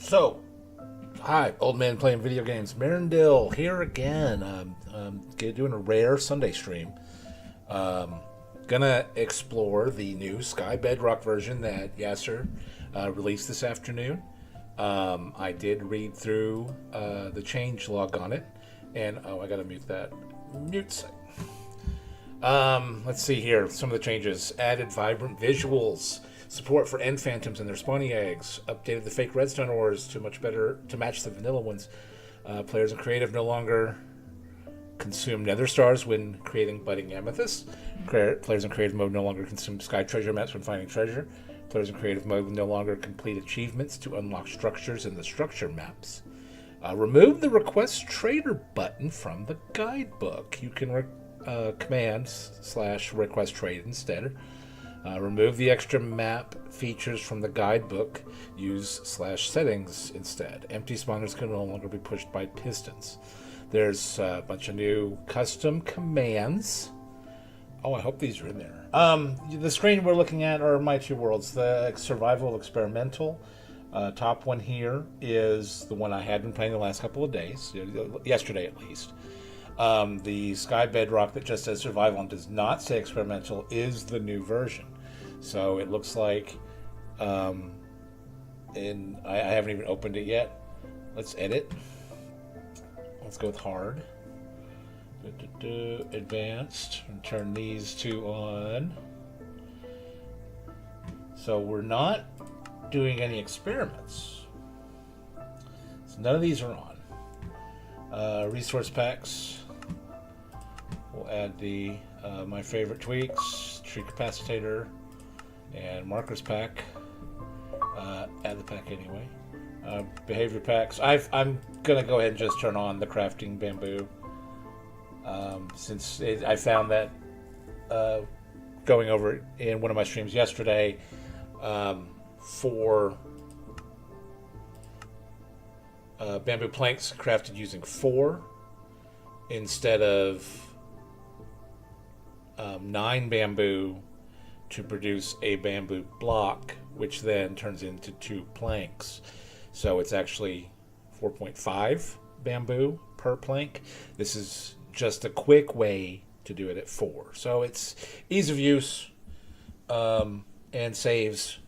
So, hi, old man playing video games. Marindil here again. Doing a rare Sunday stream. Um, gonna explore the new Sky Bedrock version that Yasser released this afternoon. I did read through the change log on it, and I gotta mute that mute site. Let's see here. Some of the changes: added vibrant visuals, support for end phantoms and their spawning eggs, updated the fake redstone ores to match the vanilla ones. Players in creative no longer consume nether stars when creating budding amethysts. Players in creative mode no longer consume sky treasure maps when finding treasure. Players in creative mode no longer complete achievements to unlock structures in the structure maps. Remove the request trader button from the guidebook. You can command/request trade instead. Remove the extra map features from the guidebook. Use /settings instead. Empty spawners can no longer be pushed by pistons. There's a bunch of new custom commands. Oh, I hope these are in there. The screen we're looking at are my two worlds. The survival experimental. Top one here is the one I had been playing the last couple of days, yesterday at least. The Sky Bedrock that just says survival and does not say experimental is the new version. So it looks like, I haven't even opened it yet. Let's edit. Let's go with hard. Advanced. And turn these two on. So we're not doing any experiments. So none of these are on. Resource packs. We'll add the my favorite tweaks, tree capacitator, and markers pack. Add the pack anyway. Behavior packs. I'm gonna go ahead and just turn on the crafting bamboo, since I found that going over it in one of my streams yesterday, for bamboo planks crafted using 4 instead of 9 bamboo to produce a bamboo block, which then turns into 2 planks. So it's actually 4.5 bamboo per plank. This is just a quick way to do it at 4. So it's ease of use, and saves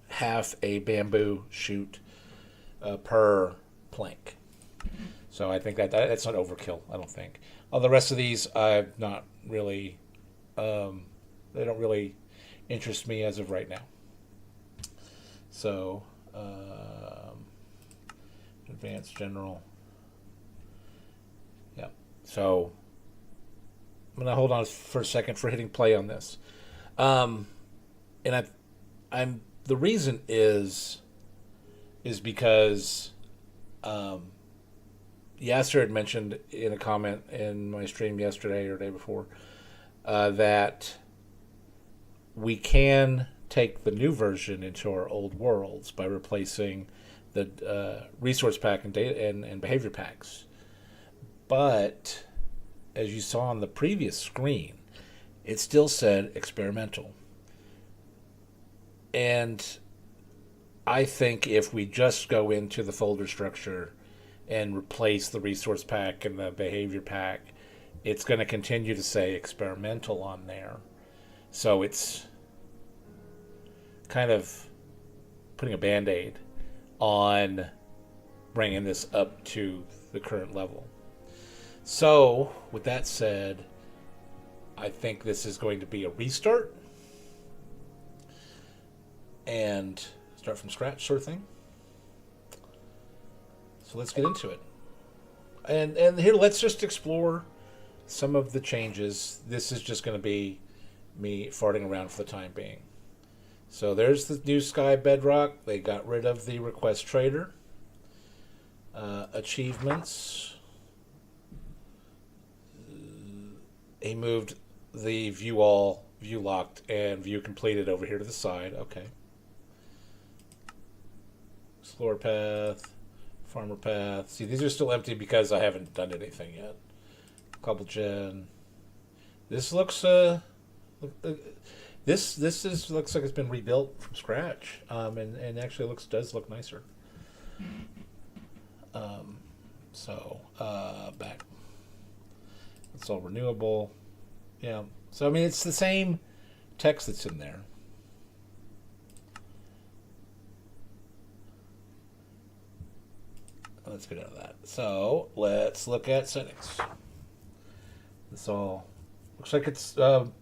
half a bamboo shoot per plank. So I think that's not overkill, I don't think. All the rest of these, I'm not really, they don't really interest me as of right now. So, advanced general. Yeah. So, I'm gonna hold on for a second for hitting play on this. And the reason is because, Yasser had mentioned in a comment in my stream yesterday or day before, that we can take the new version into our old worlds by replacing the resource pack and data and behavior packs. But as you saw on the previous screen, it still said experimental. And I think if we just go into the folder structure and replace the resource pack and the behavior pack, it's going to continue to say experimental on there. So it's kind of putting a band-aid on bringing this up to the current level. So with that said, I think this is going to be a restart and start from scratch sort of thing. So let's get into it. And here, let's just explore some of the changes. This is just going to be me farting around for the time being. So there's the new Sky Bedrock. They got rid of the request trader. Achievements. He moved the view all, view locked, and view completed over here to the side. Okay. Explorer path. Farmer path. See, these are still empty because I haven't done anything yet. Cobble gen. This looks This is looks like it's been rebuilt from scratch, and actually does look nicer. Back. It's all renewable. Yeah. So I mean, it's the same text that's in there. Let's get out of that. So let's look at settings. This all looks like it's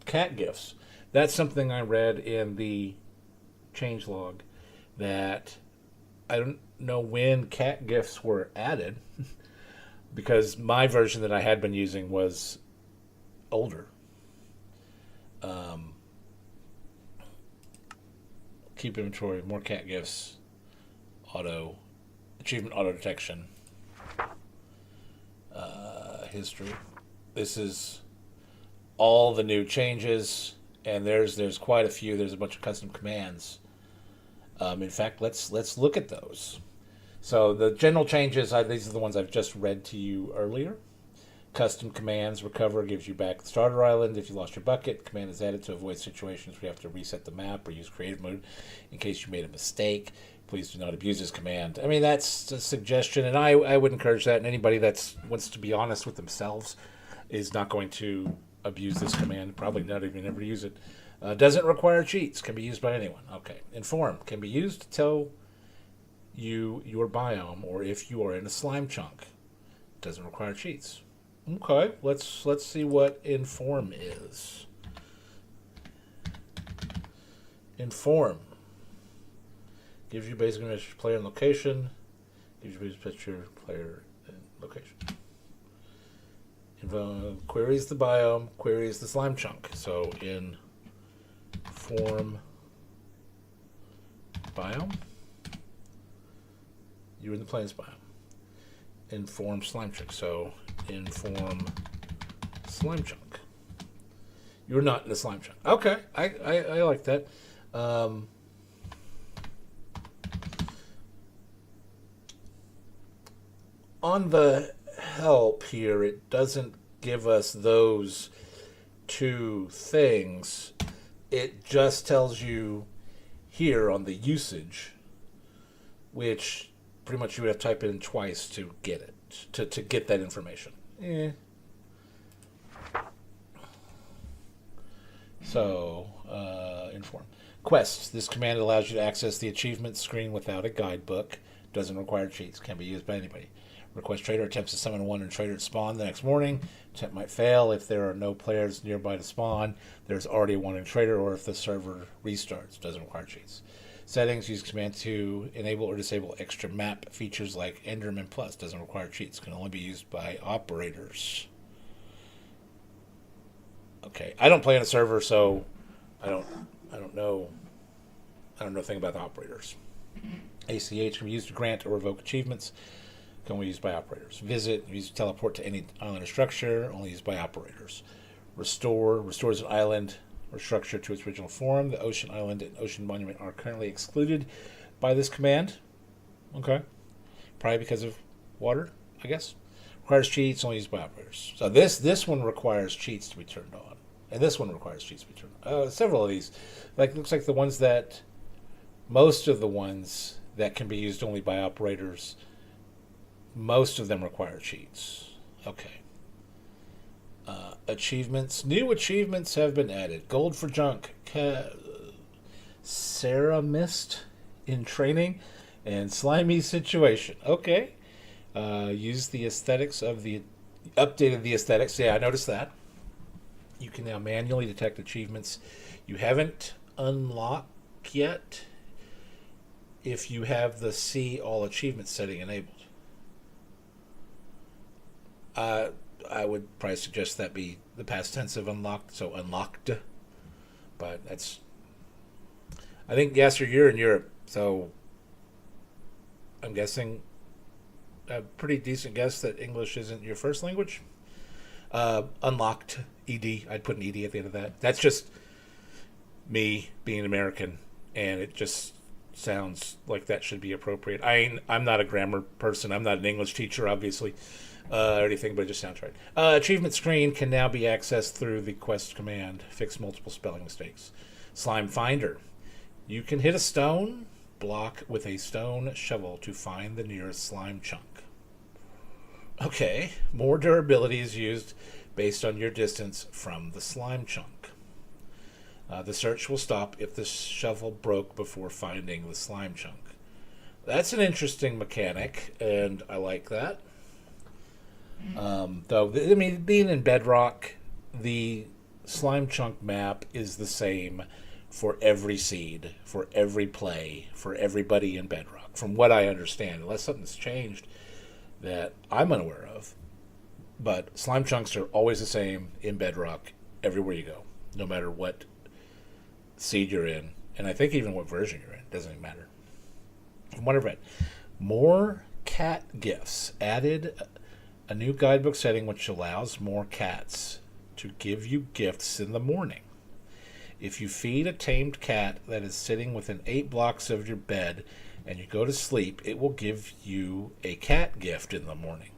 cat gifs. That's something I read in the changelog, that I don't know when cat gifs were added because my version that I had been using was older. Keep inventory, more cat gifs, achievement auto detection, history. This is all the new changes, and there's quite a few. There's a bunch of custom commands. In fact, let's look at those. So the general changes, these are the ones I've just read to you earlier. Custom commands: recover gives you back the starter island if you lost your bucket. Command is added to avoid situations where you have to reset the map or use creative mode in case you made a mistake. Please do not abuse this command. I mean, that's a suggestion, and I would encourage that. And anybody that wants to be honest with themselves is not going to abuse this command. Probably not even ever use it. Doesn't require cheats. Can be used by anyone. Okay. Inform can be used to tell you your biome or if you are in a slime chunk. Doesn't require cheats. Okay. Let's see what inform is. Inform gives you basic information player and location. Gives you basic picture, player, and location. Queries the biome. Queries the slime chunk. So in form biome, you're in the plains biome. Inform slime chunk. So inform slime chunk. You're not in the slime chunk. Okay, I like that. On the help here, it doesn't give us those two things. It just tells you here on the usage, which pretty much you would have to type it in twice to get it, to get that information. So, inform. Quests. This command allows you to access the achievement screen without a guidebook. Doesn't require cheats. Can be used by anybody. Request trader attempts to summon one and trader at spawn the next morning. Attempt might fail if there are no players nearby to spawn. There's already one in trader, or if the server restarts. Doesn't require cheats. Settings. Use command to enable or disable extra map features like Enderman Plus. Doesn't require cheats. Can only be used by operators. Okay, I don't play on a server, so I don't know a thing about the operators. ACH can be used to grant or revoke achievements. Can only be used by operators. Visit, used to teleport to any island or structure, only used by operators. Restore, restores an island or structure to its original form. The ocean island and ocean monument are currently excluded by this command. Okay. Probably because of water, I guess. Requires cheats, only used by operators. So this one requires cheats to be turned on. And this one requires cheats to be turned on. Several of these. Looks like most of the ones that can be used only by operators, most of them require cheats. Okay. Achievements. New achievements have been added. Gold for junk. Sarah Mist in training and slimy situation. Okay. Use the aesthetics of the updated the aesthetics. Yeah, I noticed that. You can now manually detect achievements you haven't unlocked yet if you have the see all achievements setting enabled. I would probably suggest that be the past tense of unlocked, so unlocked. But that's, I think, yes, you're in Europe, so I'm guessing a pretty decent guess that English isn't your first language. Unlocked, ED. I'd put an ED at the end of that. That's just me being American, and it just sounds like that should be appropriate. I'm not a grammar person. I'm not an English teacher, obviously. Anything, but it just sounds right. Achievement screen can now be accessed through the quest command. Fix multiple spelling mistakes. Slime finder. You can hit a stone block with a stone shovel to find the nearest slime chunk. Okay, more durability is used based on your distance from the slime chunk. The search will stop if the shovel broke before finding the slime chunk. That's an interesting mechanic, and I like that. Though, I mean, being in Bedrock, the slime chunk map is the same for every seed, for every play, for everybody in Bedrock, from what I understand, unless something's changed that I'm unaware of. But slime chunks are always the same in Bedrock everywhere you go, no matter what seed you're in, and I think even what version you're in. Doesn't even matter. From what I've read, more cat gifts. Added a new guidebook setting which allows more cats to give you gifts in the morning. If you feed a tamed cat that is sitting within 8 blocks of your bed and you go to sleep, it will give you a cat gift in the morning.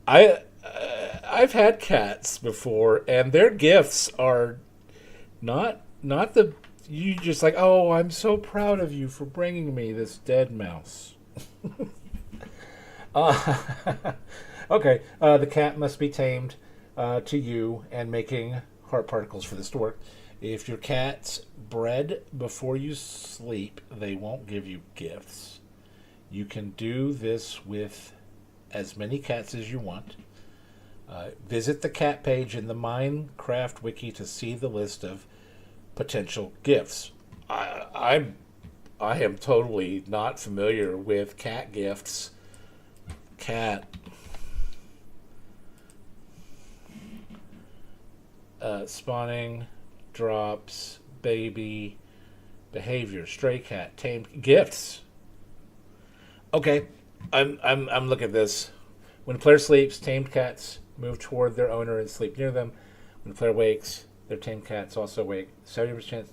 I've had cats before, and their gifts are not the you just like, oh, I'm so proud of you for bringing me this dead mouse. Okay, the cat must be tamed to you and making heart particles for this to work. If your cat's bred before you sleep, they won't give you gifts. You can do this with as many cats as you want. Visit the cat page in the Minecraft wiki to see the list of potential gifts. I am totally not familiar with cat gifts. Cat. Spawning, drops, baby, behavior, stray cat, tamed gifts. Okay, I'm looking at this. When the player sleeps, tamed cats move toward their owner and sleep near them. When the player wakes, their tamed cats also wake. 70%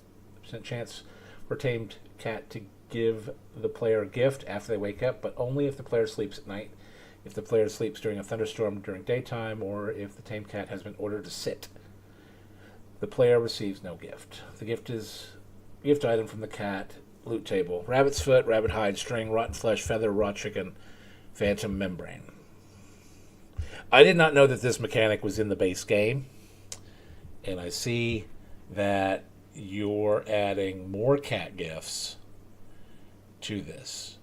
chance for tamed cat to give the player a gift after they wake up, but only if the player sleeps at night, if the player sleeps during a thunderstorm during daytime, or if the tamed cat has been ordered to sit. The player receives no gift. The gift item from the cat loot table: rabbit's foot, rabbit hide, string, rotten flesh, feather, raw chicken, phantom membrane. I did not know that this mechanic was in the base game, and I see that you're adding more cat gifts to this.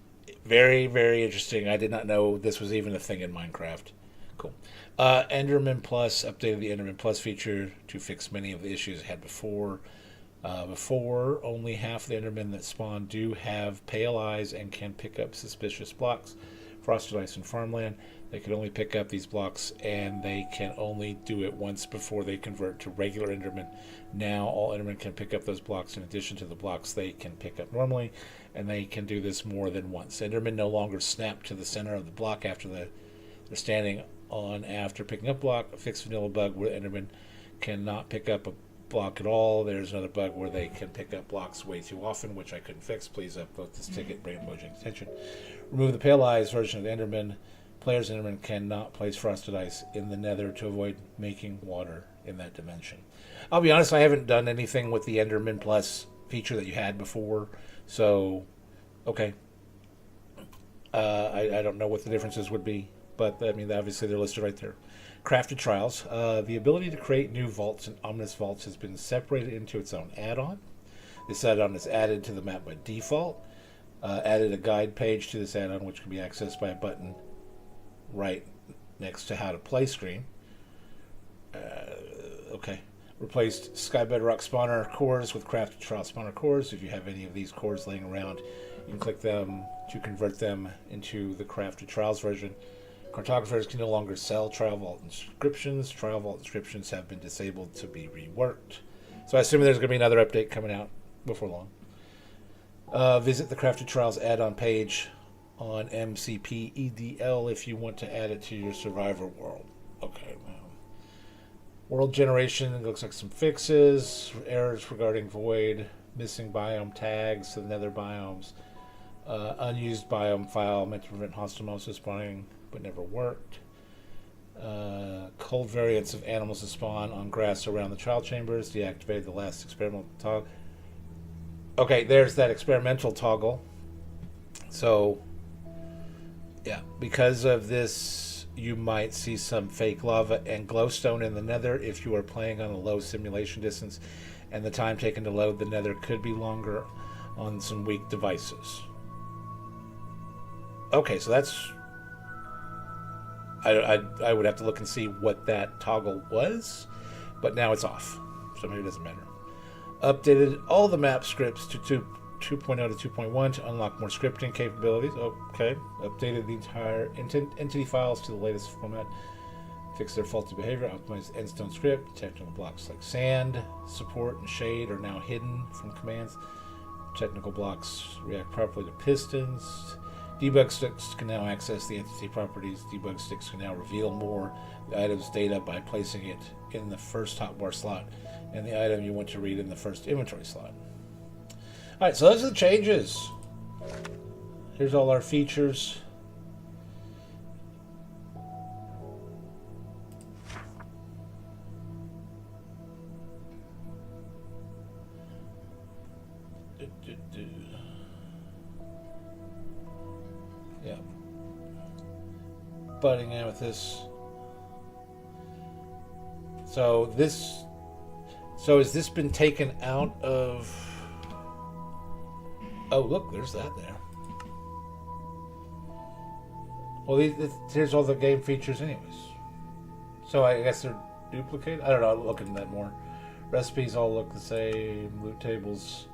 Very, very interesting. I did not know this was even a thing in Minecraft. Cool. Enderman Plus updated the Enderman Plus feature to fix many of the issues it had before. Before, only half the Endermen that spawn do have pale eyes and can pick up suspicious blocks. Frosted Ice and Farmland, they can only pick up these blocks, and they can only do it once before they convert to regular Endermen. Now all Endermen can pick up those blocks in addition to the blocks they can pick up normally, and they can do this more than once. Endermen no longer snap to the center of the block after they're standing on after picking up block. A fixed vanilla bug where Endermen cannot pick up a block at all. There's another bug where they can pick up blocks way too often, which I couldn't fix. Please upvote this ticket, bring Mojang's attention. Remove the Pale Eyes version of the Enderman. Players Enderman cannot place Frosted Ice in the Nether to avoid making water in that dimension. I'll be honest, I haven't done anything with the Enderman Plus feature that you had before, so okay. I don't know what the differences would be, but I mean, obviously they're listed right there. Crafted Trials. The ability to create new vaults and ominous vaults has been separated into its own add-on. This add-on is added to the map by default. Added a guide page to this add-on, which can be accessed by a button right next to how to play screen. Okay. Replaced SKYBEDROCK spawner cores with Crafted Trial spawner cores. If you have any of these cores laying around, you can click them to convert them into the Crafted Trials version. Cartographers can no longer sell Trial Vault inscriptions. Trial Vault inscriptions have been disabled to be reworked. So I assume there's going to be another update coming out before long. Visit the Crafted Trials add-on page on MCP-EDL if you want to add it to your Survivor world. Okay. World generation, it looks like some fixes, errors regarding void, missing biome tags to the nether biomes, unused biome file meant to prevent hostile monsters spawning, but never worked. Cold variants of animals that spawn on grass around the trial chambers. Deactivated the last experimental toggle. Okay, there's that experimental toggle. So, yeah, because of this, you might see some fake lava and glowstone in the nether if you are playing on a low simulation distance, and the time taken to load the nether could be longer on some weak devices. Okay, so that's... I would have to look and see what that toggle was, but now it's off, so maybe it doesn't matter. Updated all the map scripts to 2.0 to 2.1 to unlock more scripting capabilities. Okay. Updated the entire entity files to the latest format. Fix their faulty behavior. Optimized endstone script. Technical blocks like sand, support, and shade are now hidden from commands. Technical blocks react properly to pistons. Debug sticks can now access the entity properties. Debug sticks can now reveal more the item's data by placing it in the first hotbar slot and the item you want to read in the first inventory slot. Alright, so those are the changes. Here's all our features. Yeah. Budding amethyst. So has this been taken out of... Oh, look, there's that there. Well, here's all the game features anyways. So I guess they're duplicated? I don't know, I'll look into that more. Recipes all look the same. Loot tables...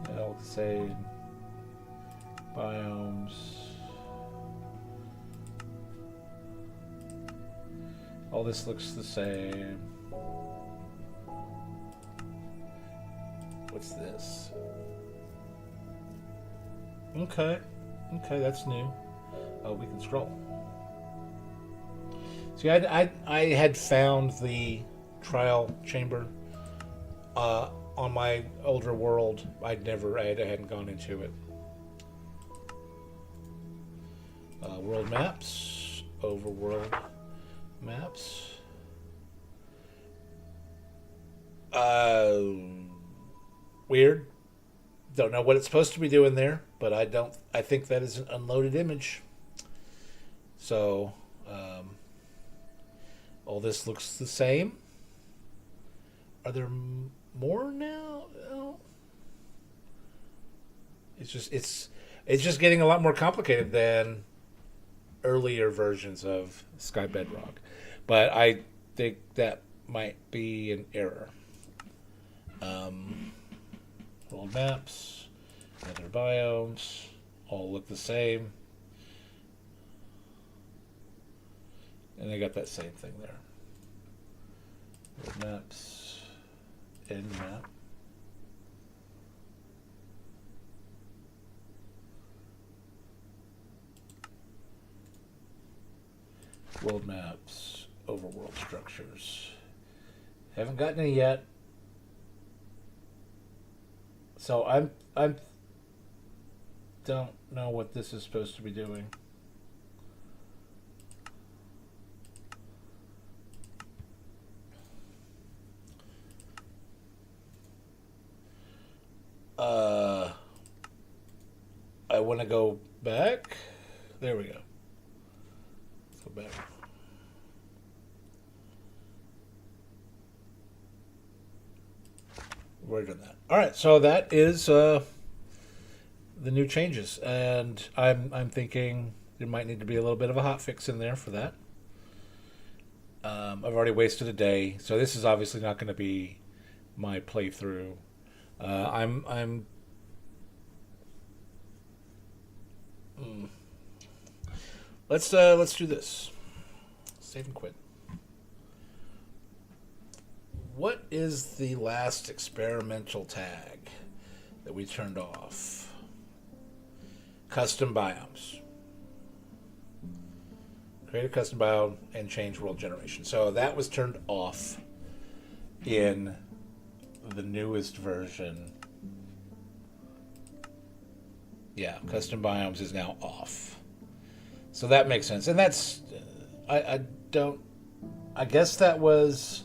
they all look the same. Biomes... all this looks the same. What's this? Okay, that's new. Oh, we can scroll. See, I had found the trial chamber on my older world. I hadn't gone into it. World maps, overworld maps. Weird. Don't know what it's supposed to be doing there, but I think that is an unloaded image. So, all this looks the same. Are there more now? No. It's just getting a lot more complicated than earlier versions of SKYBEDROCK. But I think that might be an error. World maps, other biomes, all look the same. And they got that same thing there. World maps, end map. World maps, overworld structures. Haven't gotten any yet. So I don't know what this is supposed to be doing. I want to go back. There we go. Let's go back. We've already done that. All right, so that is the new changes, and I'm thinking there might need to be a little bit of a hot fix in there for that. I've already wasted a day, so this is obviously not going to be my playthrough. Let's do this. Save and quit. What is the last experimental tag that we turned off? Custom biomes. Create a custom biome and change world generation. So that was turned off in the newest version. Yeah, custom biomes is now off. So that makes sense. And that's, I don't, I guess that was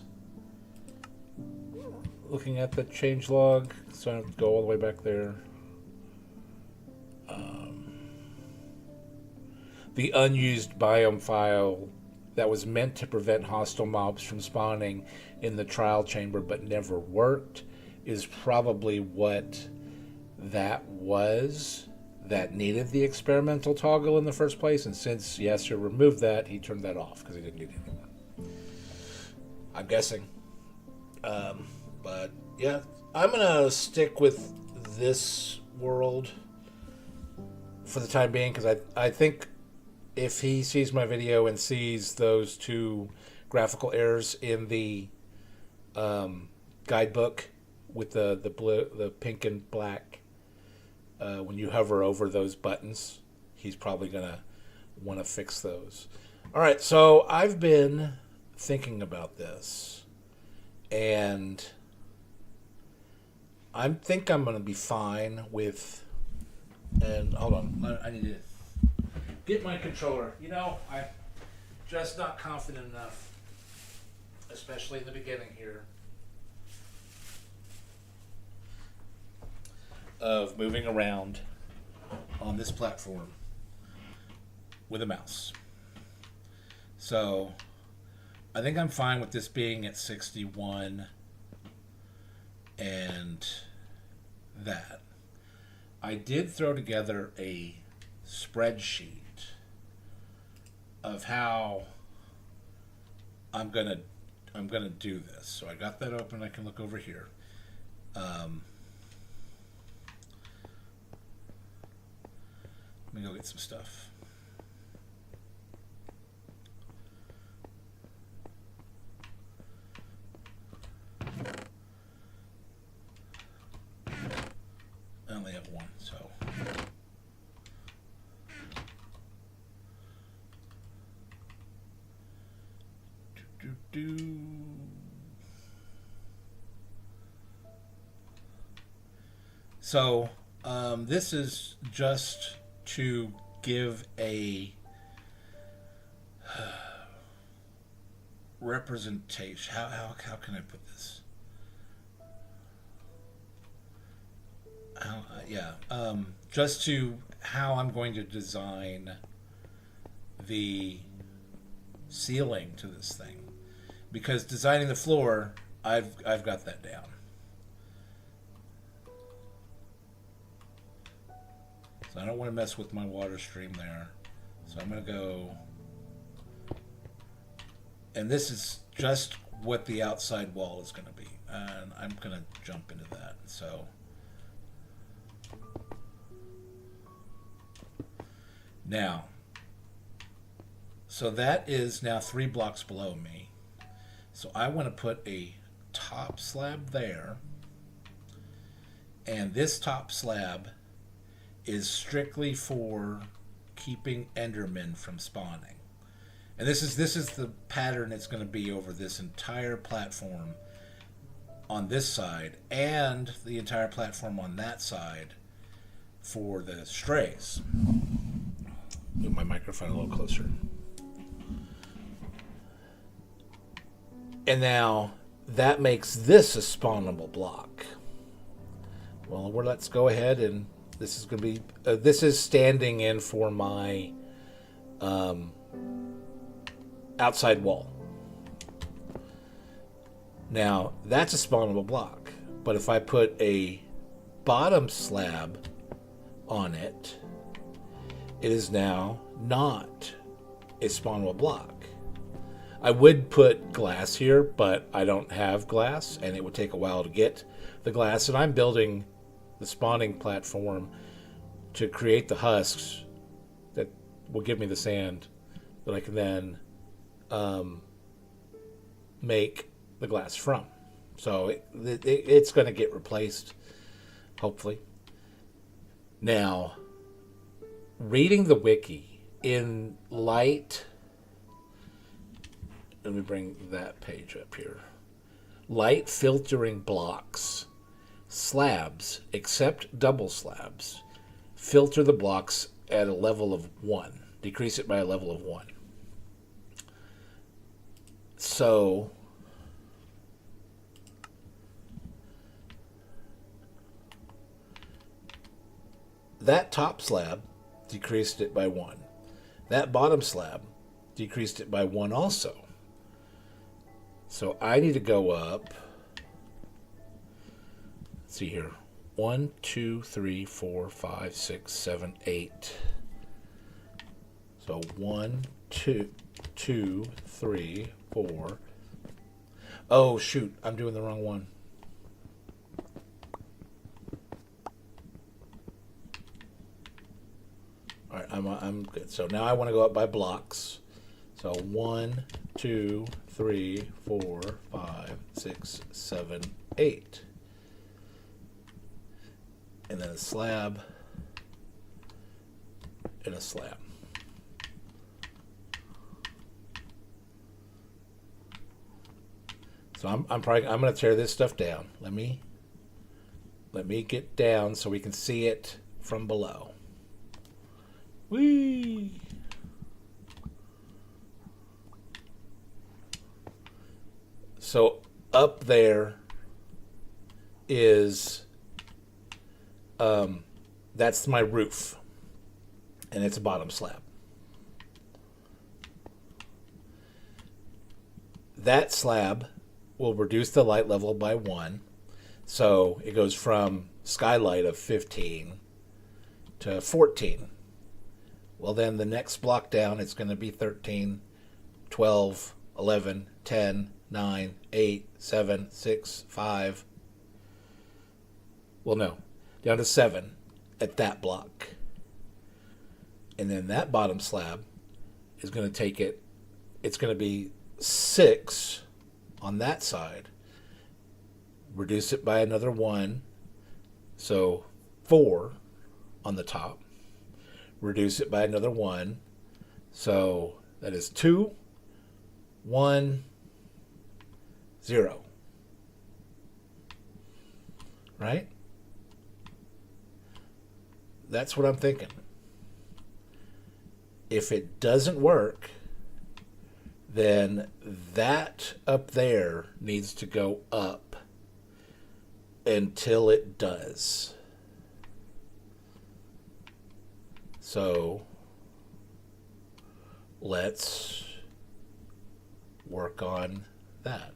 looking at the change log. So I have to go all the way back there. The unused biome file that was meant to prevent hostile mobs from spawning in the trial chamber but never worked is probably what that was that needed the experimental toggle in the first place. And since Yasser removed that, he turned that off because he didn't need it anymore. I'm guessing. But yeah, I'm going to stick with this world for the time being because I think if he sees my video and sees those two graphical errors in the guidebook with the blue, the pink and black, when you hover over those buttons, he's probably gonna want to fix those. All right, so I've been thinking about this, and I think I'm gonna be fine with. And hold on, I need to get my controller. You know, I'm just not confident enough, especially in the beginning here, of moving around on this platform with a mouse. So I think I'm fine with this being at 61 and that. I did throw together a spreadsheet of how I'm gonna do this. So I got that open. I can look over here. Let me go get some stuff. I only have one, so. So this is just to give a representation. How can I put this? Just to how I'm going to design the ceiling to this thing, because designing the floor, I've got that down. So I don't want to mess with my water stream there. So I'm going to go, and this is just what the outside wall is going to be, and I'm going to jump into that. So now, so that is now 3 blocks below me. So I want to put a top slab there, and this top slab is strictly for keeping Endermen from spawning. And this is the pattern it's going to be over this entire platform on this side, and the entire platform on that side for the strays. Move my microphone a little closer. And now that makes this a spawnable block. Well, let's go ahead, and this is going to be this is standing in for my outside wall. Now that's a spawnable block, but if I put a bottom slab on it, it is now not a spawnable block. I would put glass here, but I don't have glass, and it would take a while to get the glass. And I'm building the spawning platform to create the husks that will give me the sand that I can then make the glass from. So it's going to get replaced, hopefully. Now, reading the wiki in light, let me bring that page up here. Light filtering blocks, slabs, except double slabs, filter the blocks at a level of 1. Decrease it by a level of 1. So that top slab decreased it by 1. That bottom slab decreased it by 1 also. So I need to go up. Let's see here. 1, 2, 3, 4, 5, 6, 7, 8. So 1, 2, 2, 3, 4. Oh shoot, I'm doing the wrong one. All right, I'm good. So now I want to go up by blocks. So 1, 2, 3, 4, 5, 6, 7, 8. And then a slab and a slab. So I'm going to tear this stuff down. Let me get down so we can see it from below. Whee! So up there is that's my roof, and it's a bottom slab. That slab will reduce the light level by 1, so it goes from skylight of 15 to 14. Well, then the next block down, it's going to be 13, 12, 11, 10, 9, 8, 7, 6, 5. Well, no, down to 7 at that block. And then that bottom slab is going to take it, it's going to be 6 on that side. Reduce it by another 1, so 4 on the top. Reduce it by another 1, so that is 2, 1, 0. Right? That's what I'm thinking. If it doesn't work, then that up there needs to go up until it does. So let's work on that.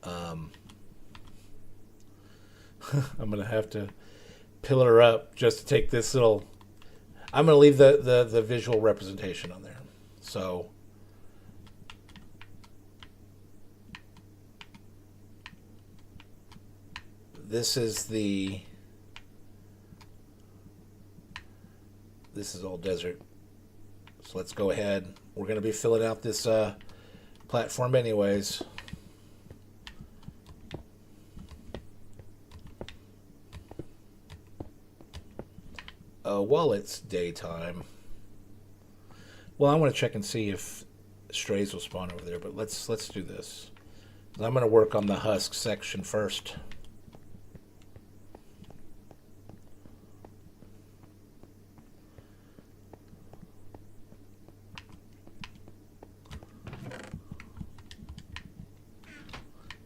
I'm going to have to pillar up just to take this little... I'm going to leave the visual representation on there. So this is all desert. So let's go ahead. We're going to be filling out this platform anyways. While it's daytime. Well, I want to check and see if strays will spawn over there, but let's do this. I'm going to work on the husk section first.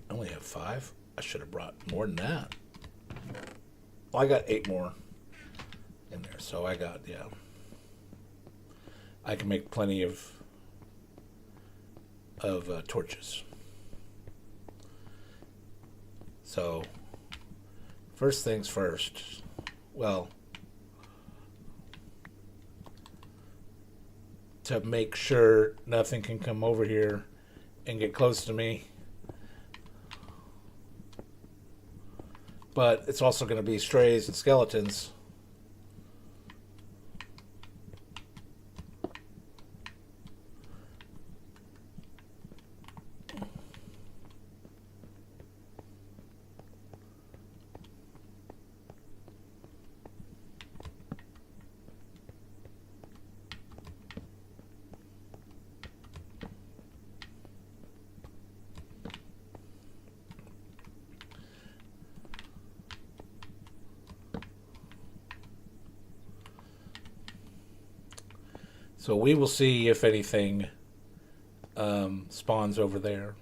I only have 5. I should have brought more than that. Well, I got 8 more in there, so I got, yeah. I can make plenty of torches. So, first things first. Well, to make sure nothing can come over here and get close to me. But it's also going to be strays and skeletons. So we will see if anything spawns over there.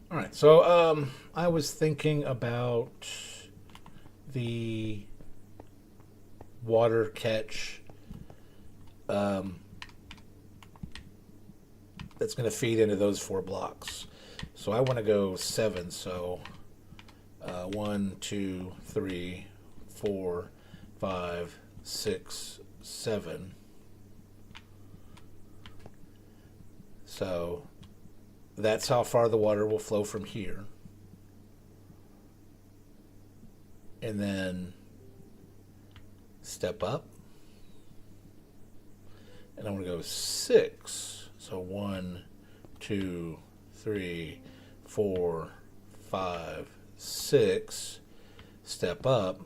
All right, so I was thinking about the water catch that's going to feed into those 4 blocks. So I want to go 7. So 1, 2, 3, 4, 5, 6, 7. So that's how far the water will flow from here. And then step up. And I'm going to go 6. So 1, 2, 3, 4, 5, 6. Step up.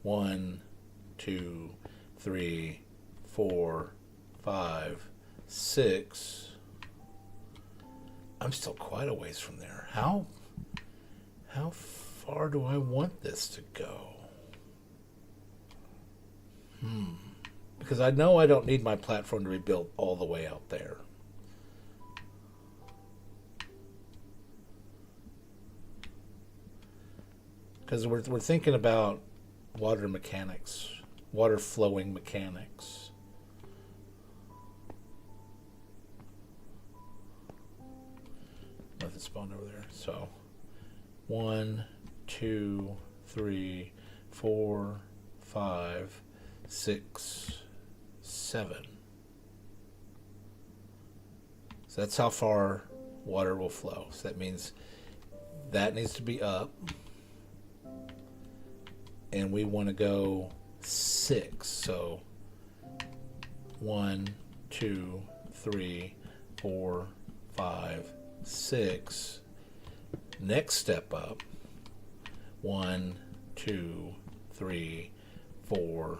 1, 2, 3, 4, 5, 6. I'm still quite a ways from there. How far do I want this to go? Because I know I don't need my platform to be built all the way out there. Because we're thinking about water mechanics, water flowing mechanics. Nothing spawned over there. So 1, 2, 3, 4, 5, 6, 7. So that's how far water will flow. So that means that needs to be up. And we want to go 6. So 1, 2, 3, 4, 5, 6. Next step up. 1, 2, 3, 4,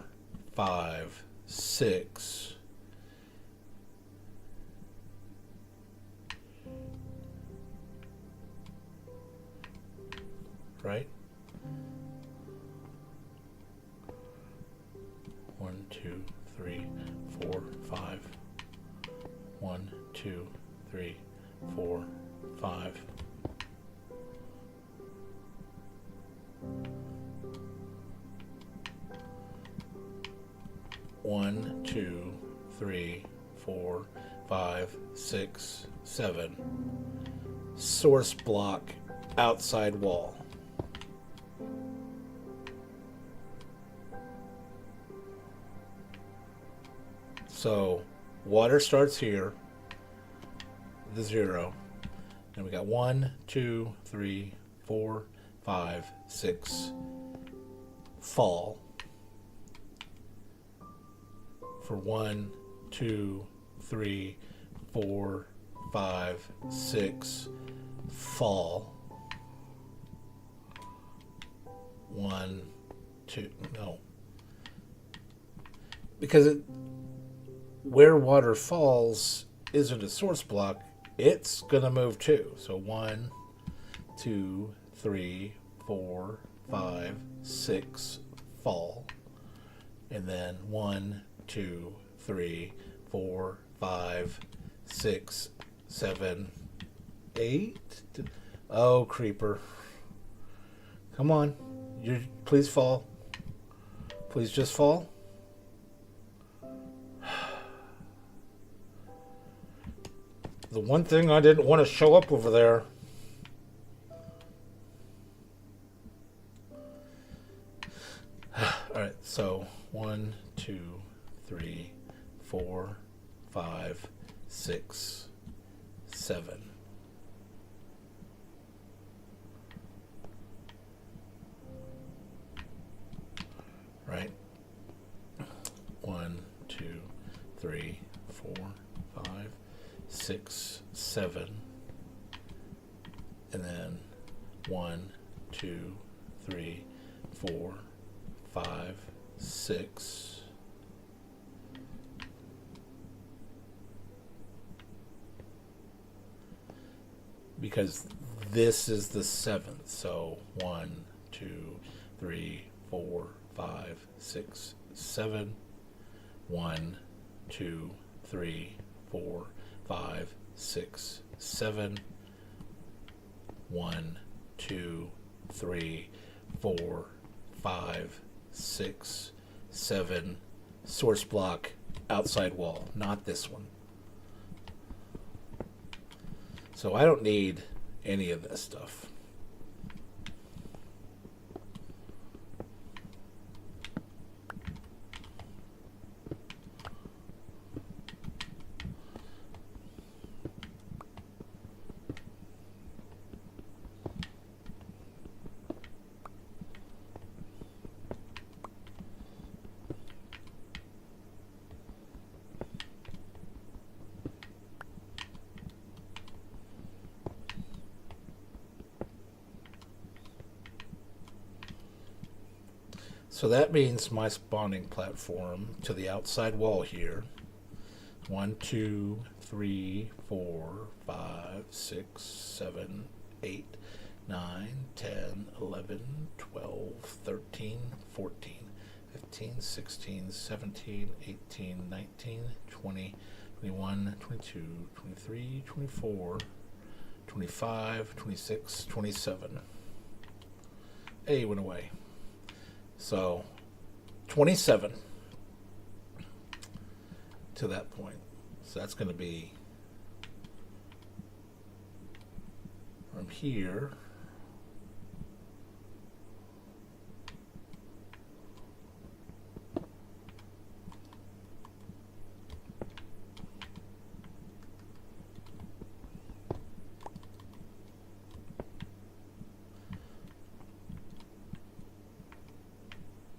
5, 6. Right? 1, 2, 3, 4, 5. 1, 2, 3, 4, 5. One, 2, 3, 4, 5, 6, 7. Source block, outside wall. So water starts here, the 0. And we got 1, 2, 3, 4, 5, 6. Fall. For 1, 2, 3, 4, 5, 6. Fall. 1, 2. No. Because where water falls isn't a source block, it's going to move too. So 1, 2, 3, 4, 5, 6, fall. And then 1, 2, 3, 4, 5, 6, 7, 8. Oh, creeper. Come on. Please fall. Please just fall. The one thing I didn't want to show up over there. Alright, so 1, 2, 3, 4, 5, 6, 7. Right? 1, 2, 3, 4, 5, 6, 7. And then 1, 2, 3, 4, 5, 6. Because this is the 7th. So 1, 2, 3, 4, 5, 6, 7. 1, 2, 3, 4, 5, 6, 7. 1, 2, 3, 4, 5, 6, 7. Source block, outside wall, not this one. So I don't need any of this stuff. So that means my spawning platform to the outside wall here. 1, 2, 3, 4, 5, 6, 7, 8, 9, 10, 11, 12, 13, 14, 15, 16, 17, 18, 19, 20, 21, 22, 23, 24, 25, 26, 27. A went away. So 27 to that point. So that's going to be from here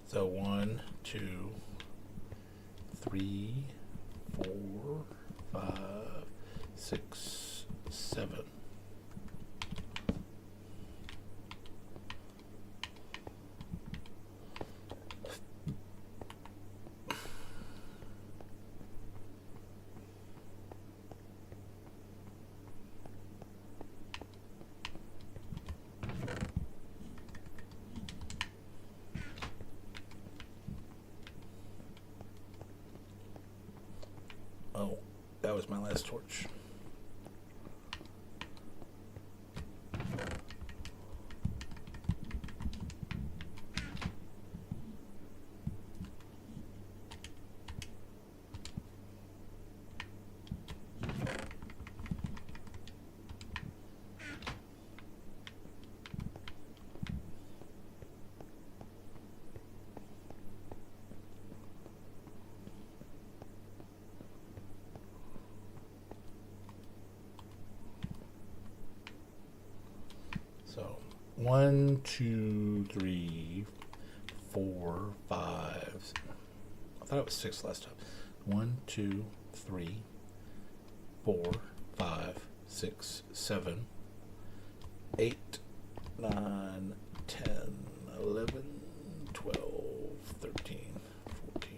so 1, 2, 3, 4, 5, 6, 7. Oh, that was my last torch. So 1, 2, 3, 4, 5. I thought it was 6 last time. 1, 2, 3, 4, 5, 6, 7, 8, 9, 10, 11, 12, 13, 14,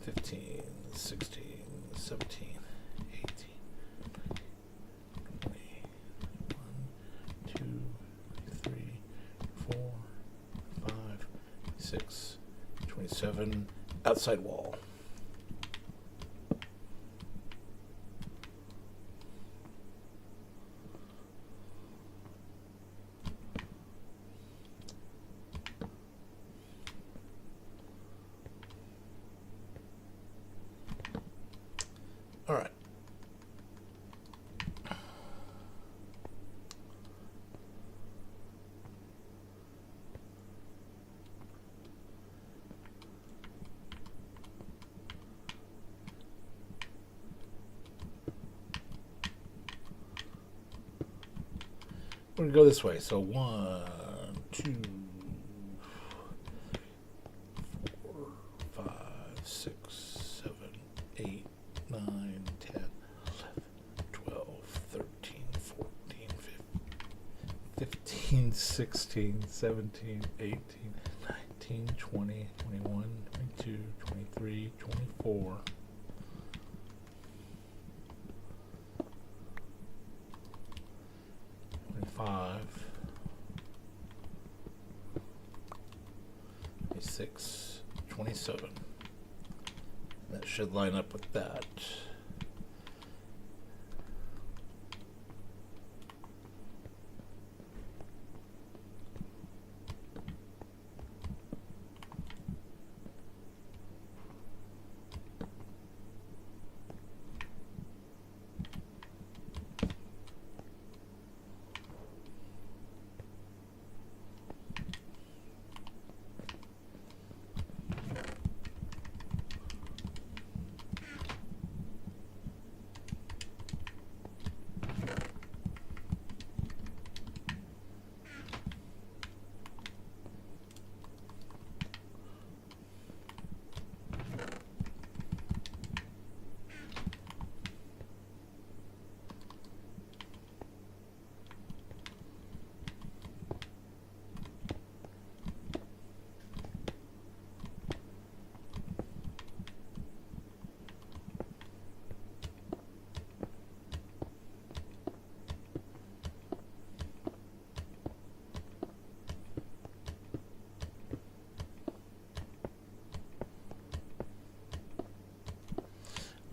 15, 16, 17, 18, 20, 1, 2, 3, 4, 5, 6, 27. Outside wall. All right. We're going to go this way. So 1, 2, 4, 5, 6, 7, 8, 9, 10, 11, 12, 13, 14, 15, 16, 17, 18, 19, 20, 21, 22, 23, 24. 25, 26, 27. That should line up with that.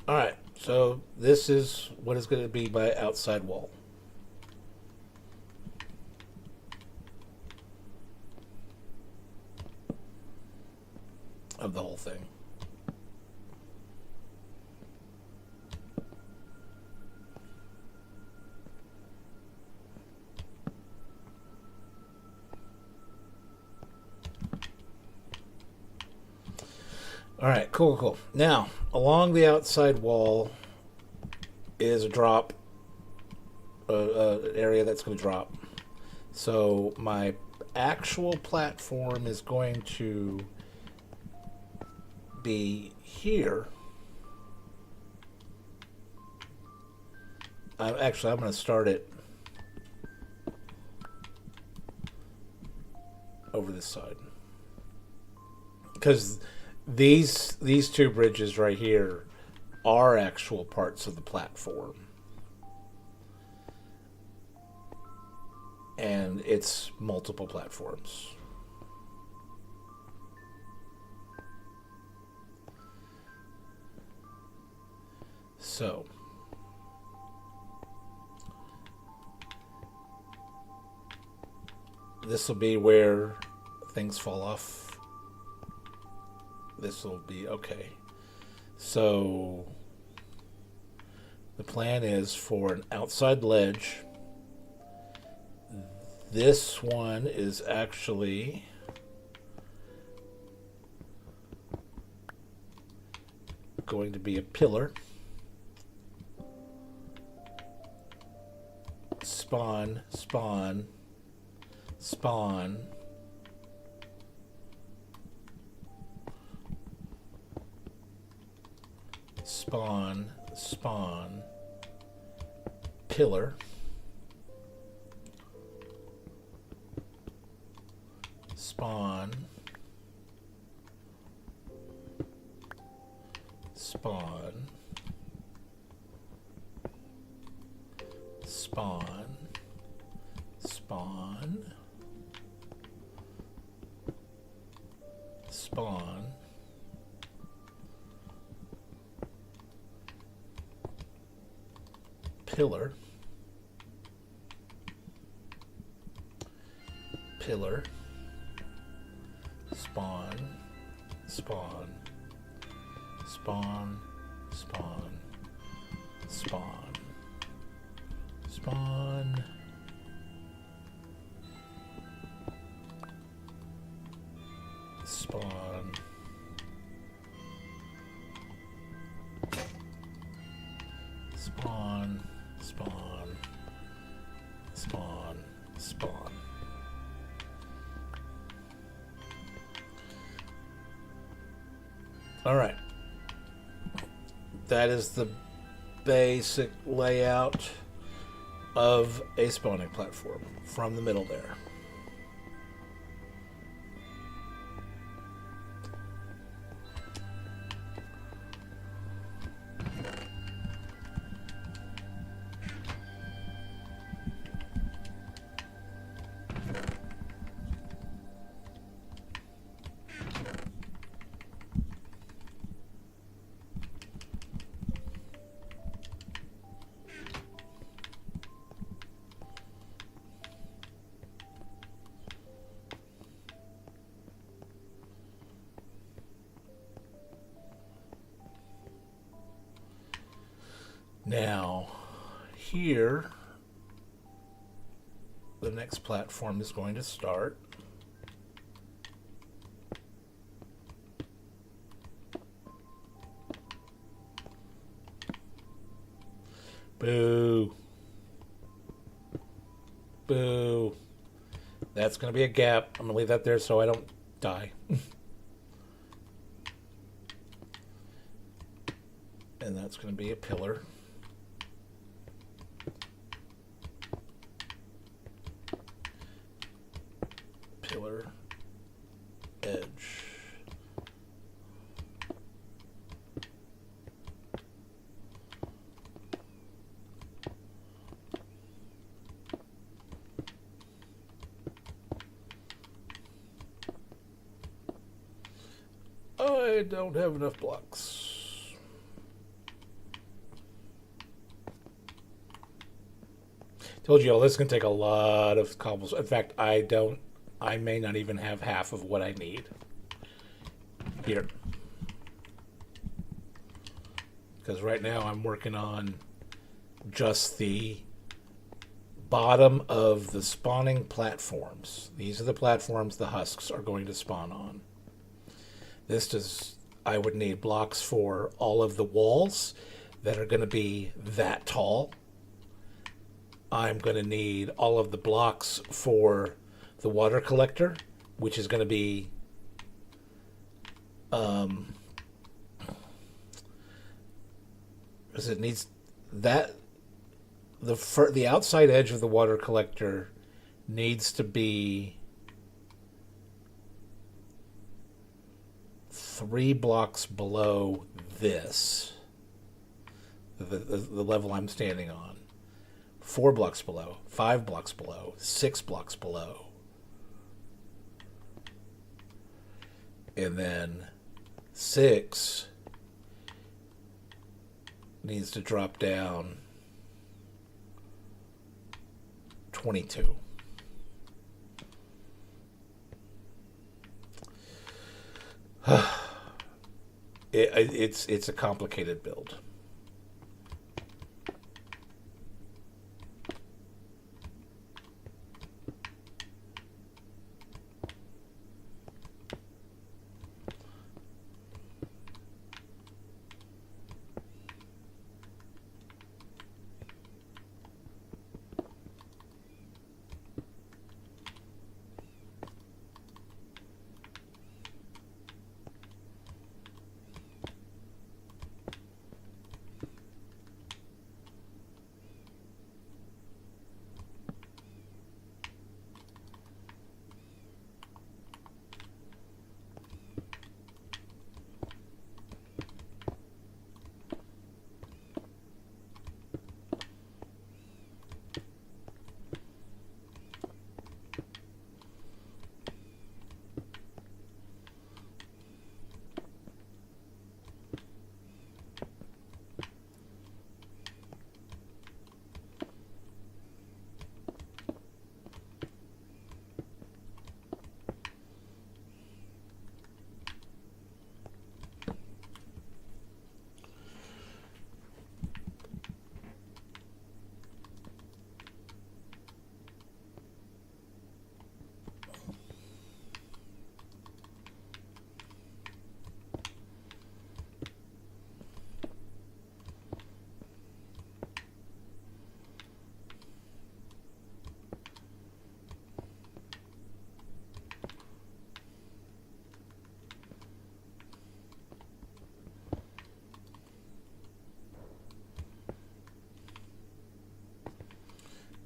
All right, so this is what is going to be my outside wall. Of the whole thing. All right, cool. Now, along the outside wall is a drop, an area that's going to drop. So my actual platform is going to be here. I'm going to start it over this side, because these two bridges right here are actual parts of the platform, and it's multiple platforms. So this will be where things fall off. This will be okay. So the plan is for an outside ledge. This one is actually going to be a pillar. Spawn, spawn, spawn. Spawn, spawn, pillar, spawn, spawn, spawn, spawn, spawn, pillar, pillar, spawn, spawn, spawn, spawn, spawn, spawn, spawn, spawn, spawn, spawn, spawn. All right. That is the basic layout of a spawning platform from the middle there. Now, here, the next platform is going to start. Boo. Boo. That's going to be a gap. I'm going to leave that there so I don't die. And that's going to be a pillar. Pillar. Edge. I don't have enough blocks. Told you all this is going to take a lot of cobbles. In fact, I may not even have half of what I need. Here. Because right now I'm working on just the bottom of the spawning platforms. These are the platforms the husks are going to spawn on. I would need blocks for all of the walls that are going to be that tall. I'm going to need all of the blocks for the water collector, which is going to be because it needs that the outside edge of the water collector needs to be 3 blocks below this, the level I'm standing on. 4 blocks below, 5 blocks below, 6 blocks below. And then 6 needs to drop down 22. It's a complicated build.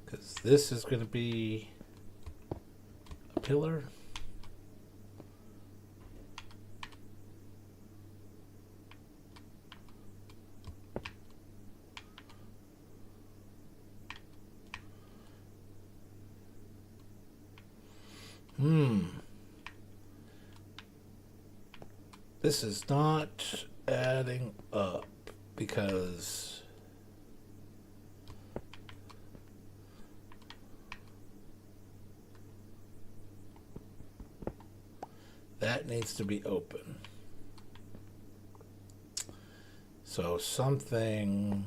Because this is going to be a pillar. This is not adding up because that needs to be open. So something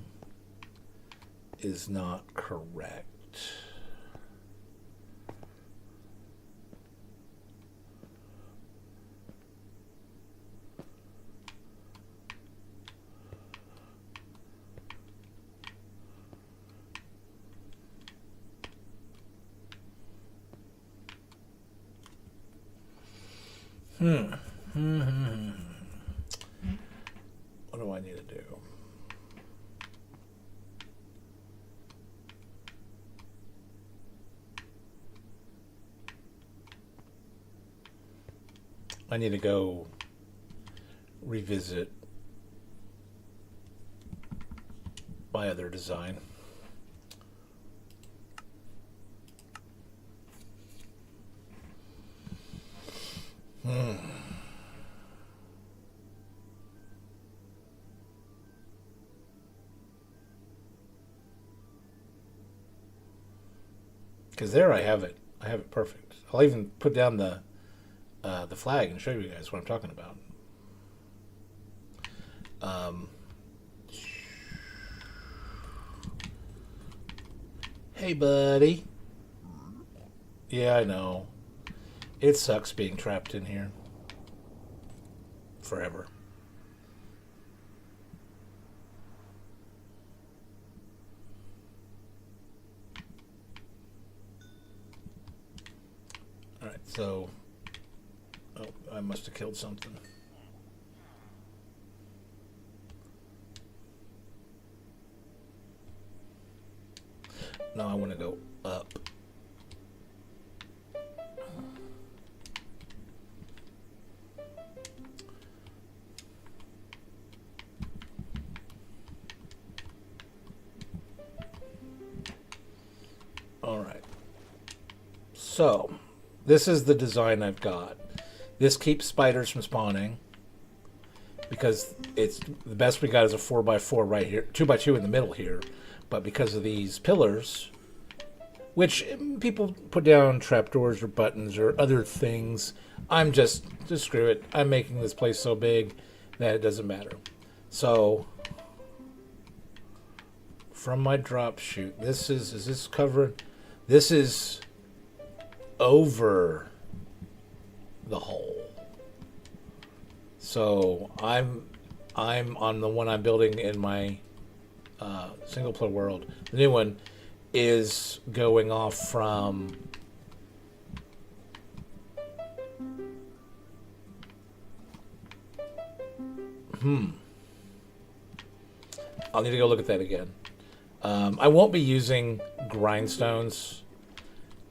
is not correct. What do I need to do? I need to go revisit my other design. Because there I have it. I have it perfect. I'll even put down the flag and show you guys what I'm talking about. Hey, buddy. Yeah, I know. It sucks being trapped in here. Forever. Alright, so... Oh, I must have killed something. No, I want to go up. All right. So, this is the design I've got. This keeps spiders from spawning because it's the best we got is a 4x4 right here, 2x2 in the middle here. But because of these pillars, which people put down trapdoors or buttons or other things, I'm just screw it. I'm making this place so big that it doesn't matter. So from my drop chute, is this covered? This is over the hole. So I'm on the one I'm building in my single player world. The new one is going off from I'll need to go look at that again. I won't be using grindstones.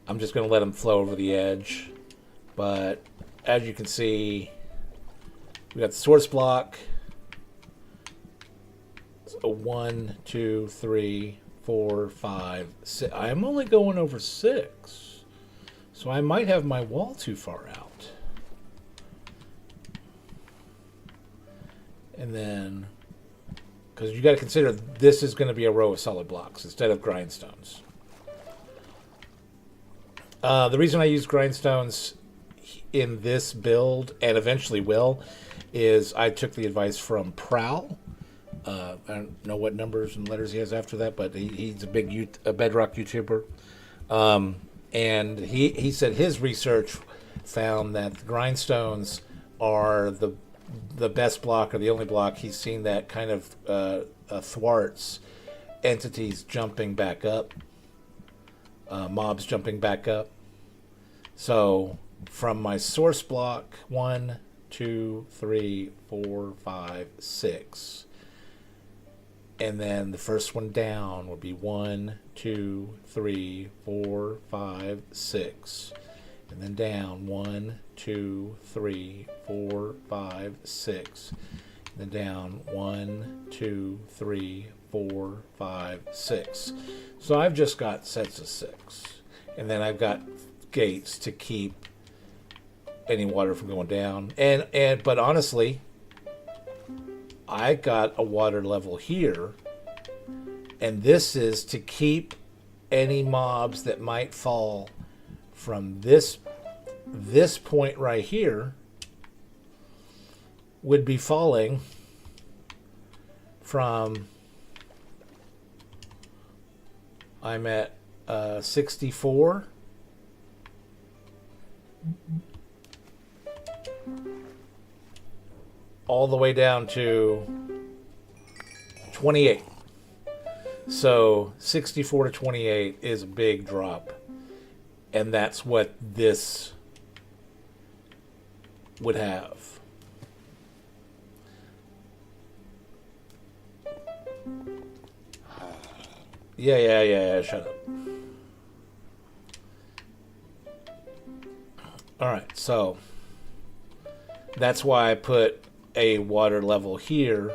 I'm just going to let them flow over the edge. But as you can see, we got the source block. So 1, 2, 3, 4, 5, 6. I'm only going over 6. So I might have my wall too far out. And then, because you got to consider this is going to be a row of solid blocks instead of grindstones. The reason I use grindstones in this build, and eventually will, is I took the advice from Prowl. I don't know what numbers and letters he has after that, but he's a big Bedrock YouTuber. And he said his research found that the grindstones are the best block or the only block he's seen that kind of thwarts entities jumping back up, mobs jumping back up. So from my source block, 1, 2, 3, 4, 5, 6. And then the first one down would be 1, 2, 3, 4, 5, 6. And then down 1, 2, 3, 4, 5, 6. And then down 1, 2, 3, 4, 5, 6. So I've just got sets of 6. And then I've got gates to keep any water from going down. But honestly, I got a water level here, and this is to keep any mobs that might fall from this point right here would be falling from I'm at 64. All the way down to 28. So 64 to 28 is a big drop. And that's what this would have. Yeah, shut up. Alright, so that's why I put a water level here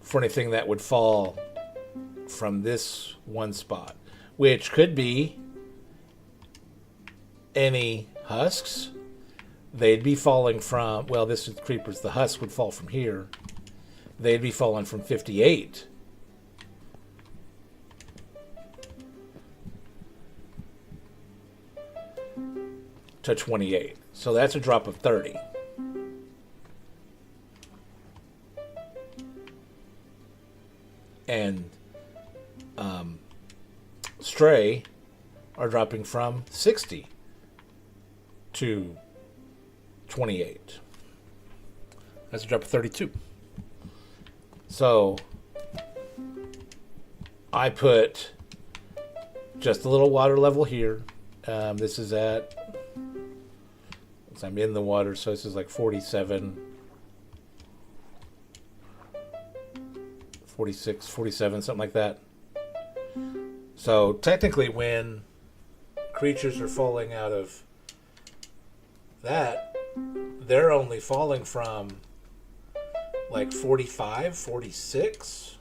for anything that would fall from this one spot, which could be any husks. They'd be falling from, well, this is creepers. The husk would fall from here. They'd be falling from 58 to 28. So that's a drop of 30. And stray are dropping from 60 to 28. That's a drop of 32. So I put just a little water level here. This is at, I'm in the water, so this is like 47, 46, 47, something like that. So technically when creatures are falling out of that, they're only falling from like 45, 46.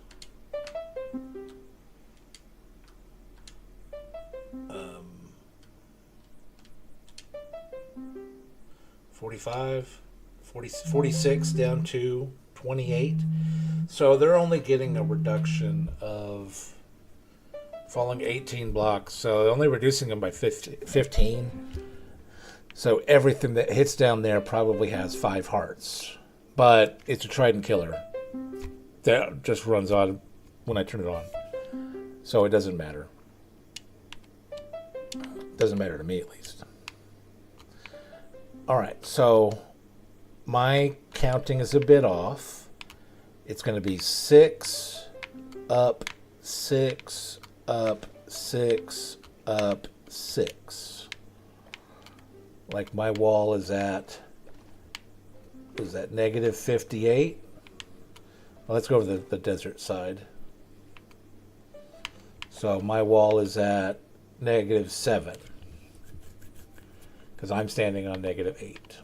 45, 40, 46 down to 28. So they're only getting a reduction of falling 18 blocks. So they're only reducing them by 15. So everything that hits down there probably has 5 hearts. But it's a trident killer that just runs on when I turn it on. So it doesn't matter. Doesn't matter to me, at least. All right, so my counting is a bit off. It's going to be 6 up, 6 up, 6 up, 6. Like my wall is at, was that negative 58? Well, let's go over the desert side. So my wall is at negative 7. Because I'm standing on negative 8.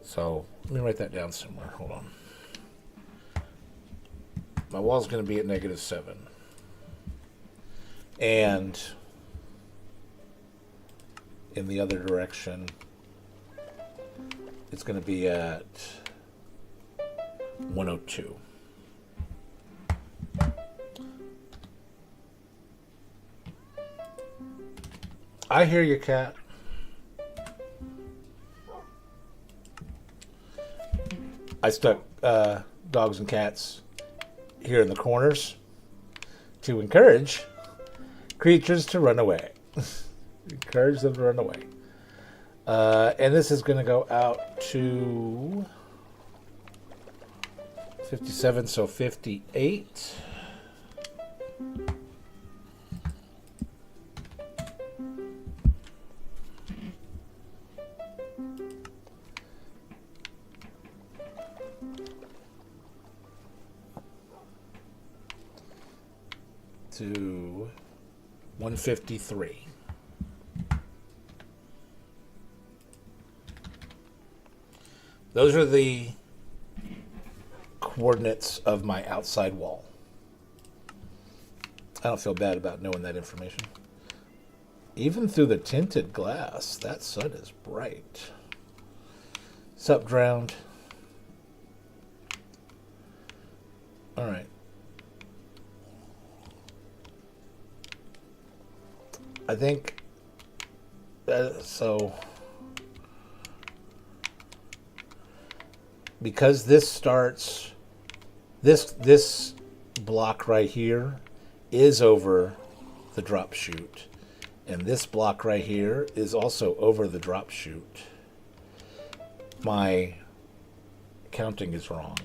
So let me write that down somewhere. Hold on. My wall's going to be at negative 7. And in the other direction, it's going to be at 102. I hear you, cat. I stuck dogs and cats here in the corners to encourage creatures to run away. Encourage them to run away. And this is going to go out to 57, so 58. To 153. Those are the coordinates of my outside wall. I don't feel bad about knowing that information. Even through the tinted glass, that sun is bright. Sup, drowned? All right. I think so. Because this starts, this block right here is over the drop chute. And this block right here is also over the drop chute. My counting is wrong.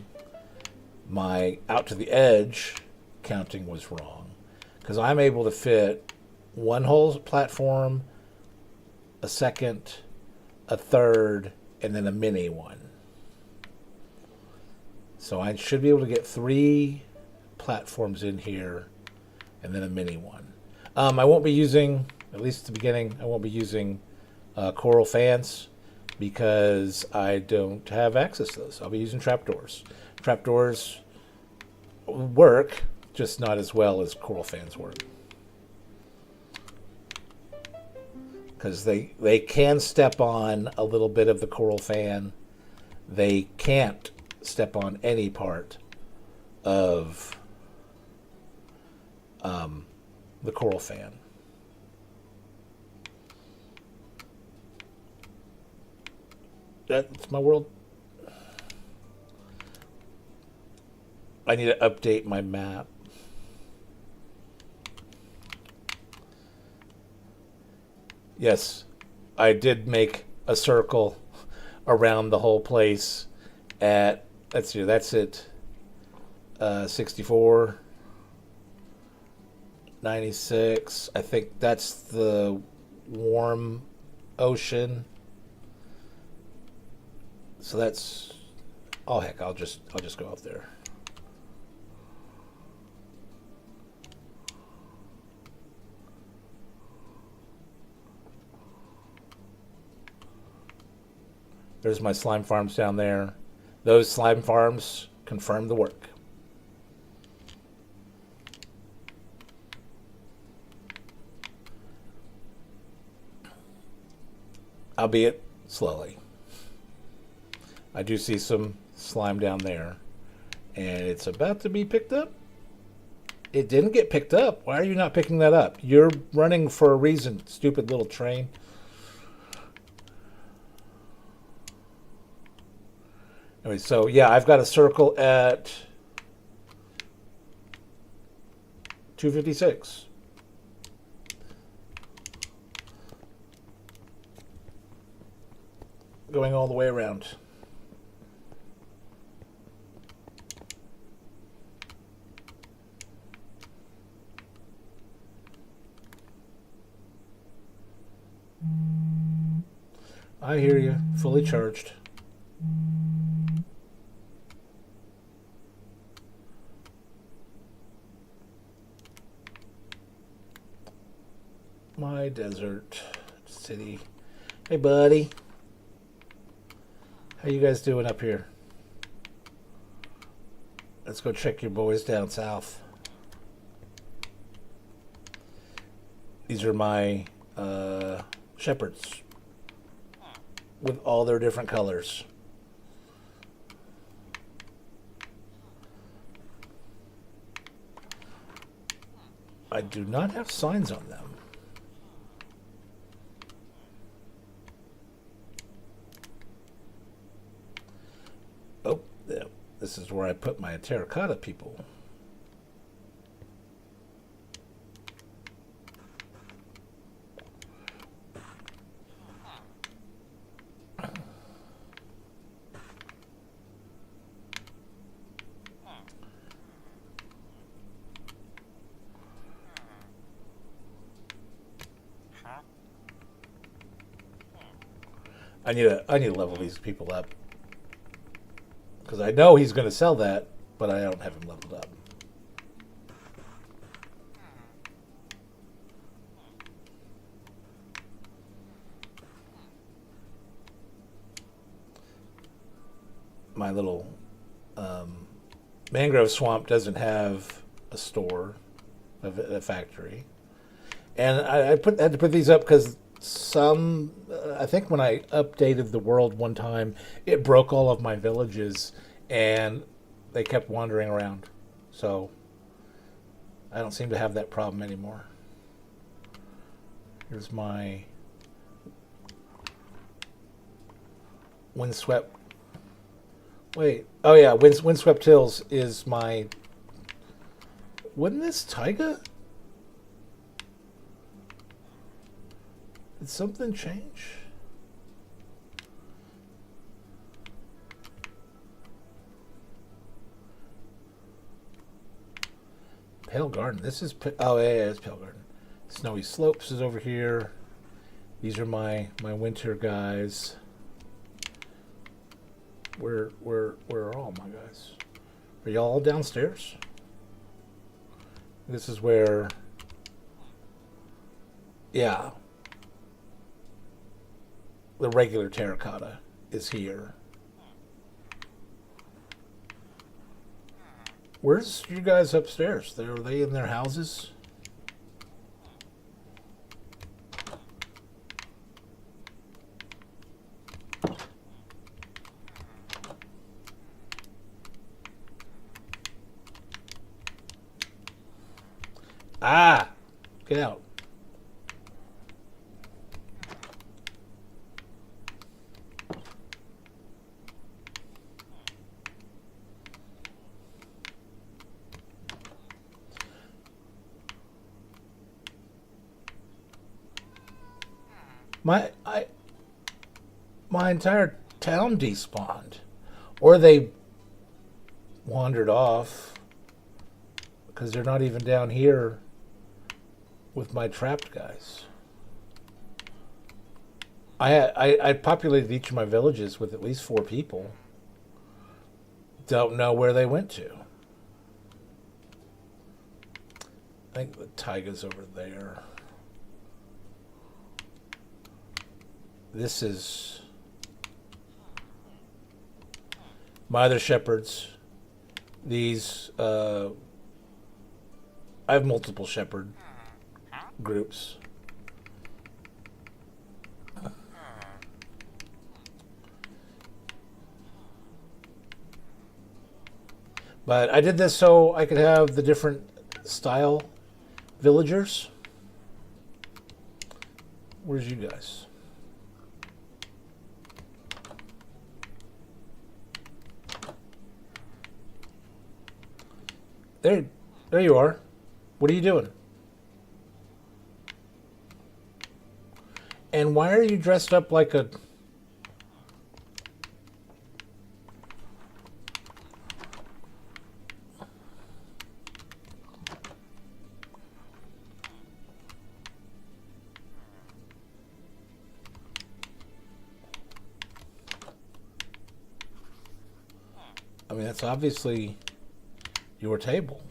My out to the edge counting was wrong. Because I'm able to fit one whole platform, a second, a third, and then a mini one. So I should be able to get 3 platforms in here and then a mini one. I won't be using, at least at the beginning, I won't be using coral fans because I don't have access to those. I'll be using trapdoors. Trapdoors work, just not as well as coral fans work. Because they can step on a little bit of the coral fan. They can't step on any part of the coral fan. That's my world. I need to update my map. Yes, I did make a circle around the whole place at, let's see, that's it, 64, 96. I think that's the warm ocean. So that's, oh heck, I'll just go up there. There's my slime farms down there. Those slime farms confirm the work. Albeit slowly. I do see some slime down there, and it's about to be picked up. It didn't get picked up. Why are you not picking that up? You're running for a reason, stupid little train. Anyway, so yeah, I've got a circle at 256. Going all the way around. I hear you. Fully charged. My desert city. Hey, buddy. How you guys doing up here? Let's go check your boys down south. These are my shepherds with all their different colors. I do not have signs on them. Oh, yeah. This is where I put my terracotta people. I need to level these people up. Because I know he's going to sell that, but I don't have him leveled up. My little mangrove swamp doesn't have a store, a factory. And I had to put these up because I think when I updated the world one time, it broke all of my villages and they kept wandering around. So I don't seem to have that problem anymore. Here's my windswept. Wait, oh yeah, windswept hills is my Wasn't this taiga? Did something change? Pale Garden. This is... Oh, yeah, it's Pale Garden. Snowy Slopes is over here. These are my winter guys. Where are all my guys? Are y'all all downstairs? This is where... Yeah. The regular terracotta is here. Where's you guys upstairs? Are they in their houses? Ah! Get out. My entire town despawned. Or they wandered off. Because they're not even down here with my trapped guys. I populated each of my villages with at least 4 people. Don't know where they went to. I think the taiga's over there. This is my other shepherds. These, I have multiple shepherd groups. But I did this so I could have the different style villagers. Where's you guys? There you are. What are you doing? And why are you dressed up like a... I mean, that's obviously your table.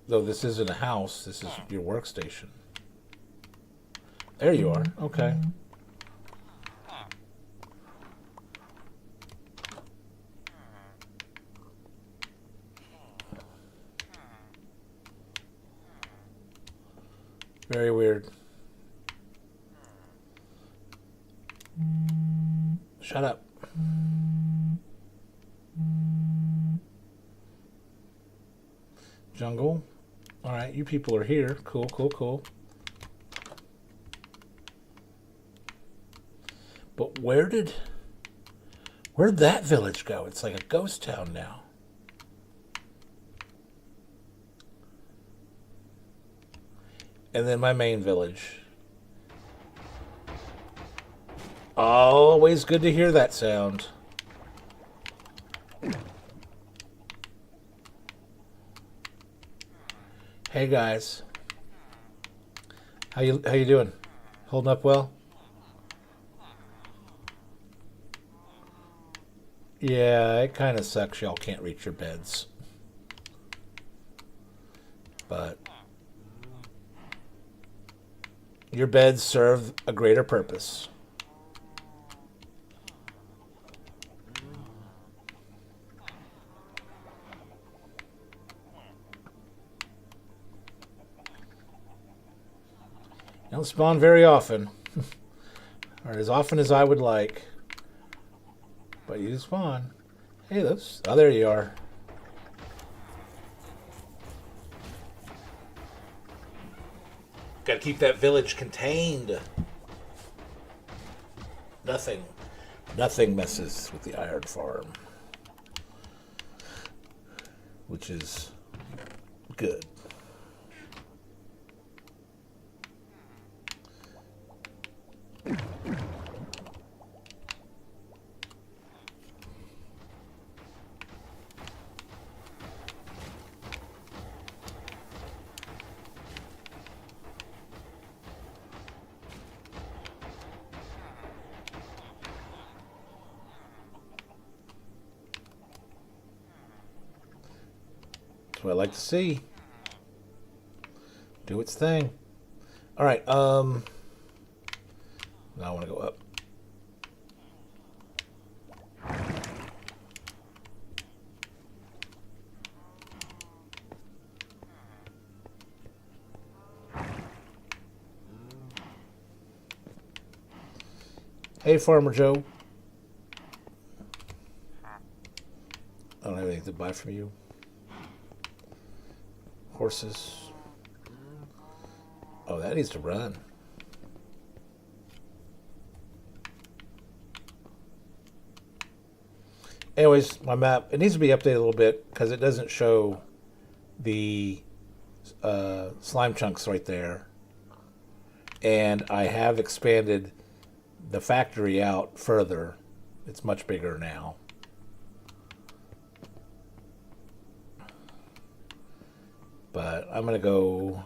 Though this isn't a house, this is your workstation. There you are. Okay. Very weird. Shut up. Jungle. All right, you people are here. Cool, cool, cool. But where'd that village go? It's like a ghost town now. And then my main village. Always good to hear that sound. Hey guys. How you doing? Holding up well? Yeah, it kind of sucks y'all can't reach your beds. But your beds serve a greater purpose. Don't spawn very often, or as often as I would like, but you spawn. Hey, those. Oh, there you are. Got to keep that village contained. Nothing messes with the iron farm. which is good. That's what I like to see. Do its thing. All right. Now I want to go up. Hey, Farmer Joe. I don't have anything to buy from you. Horses. Oh, that needs to run. Anyways, my map, it needs to be updated a little bit because it doesn't show the slime chunks right there. And I have expanded the factory out further. It's much bigger now. But I'm going to go...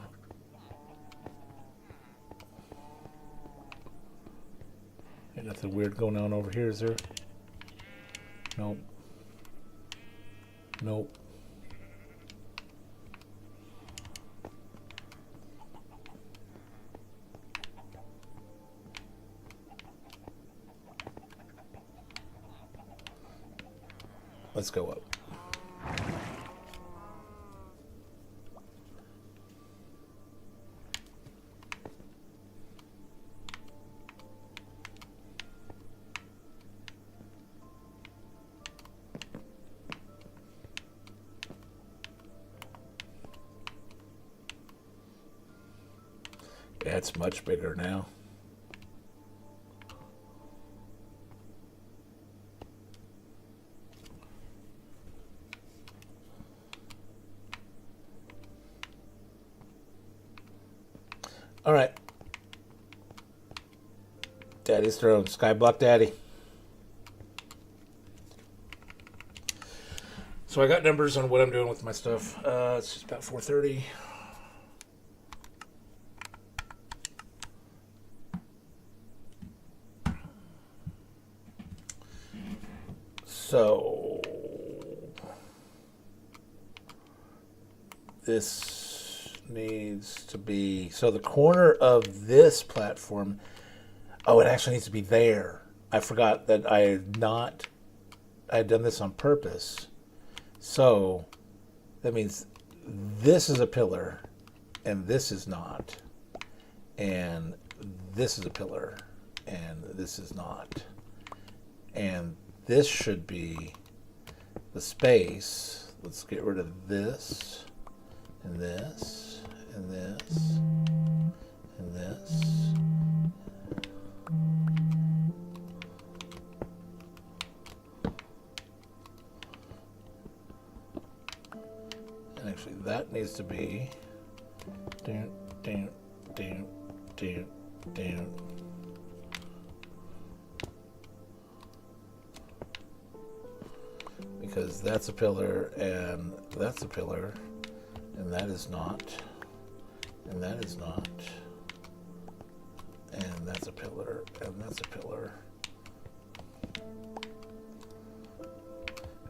Ain't nothing weird going on over here, is there? Nope. Nope. Let's go up. Yeah, it's much bigger now. All right. Daddy's throne. Skyblock Daddy. So I got numbers on what I'm doing with my stuff. It's just about 4:30. So this needs to be, so the corner of this platform, oh, it actually needs to be there. I forgot that I had done this on purpose. So that means this is a pillar and this is not. And this is a pillar and this is not. And this should be the space. Let's get rid of this and this and this and this. And actually that needs to be down, down, down, down, down. Because that's a pillar and that's a pillar and that is not and that is not and that's a pillar and that's a pillar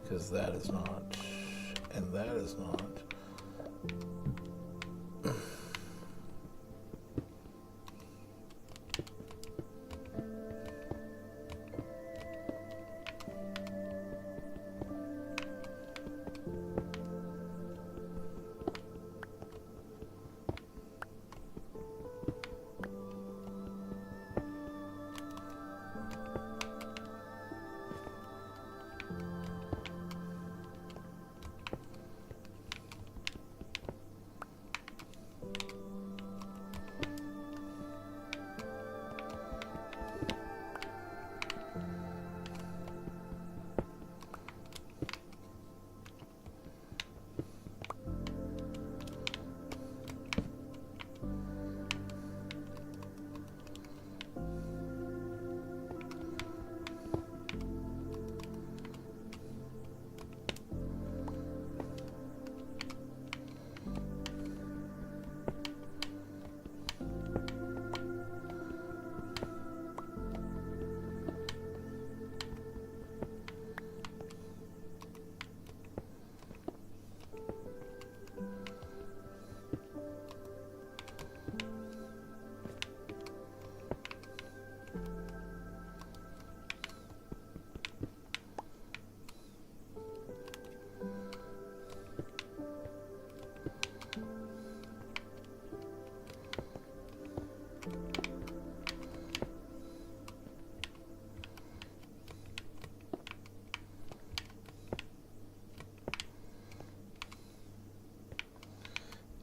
because that is not and that is not.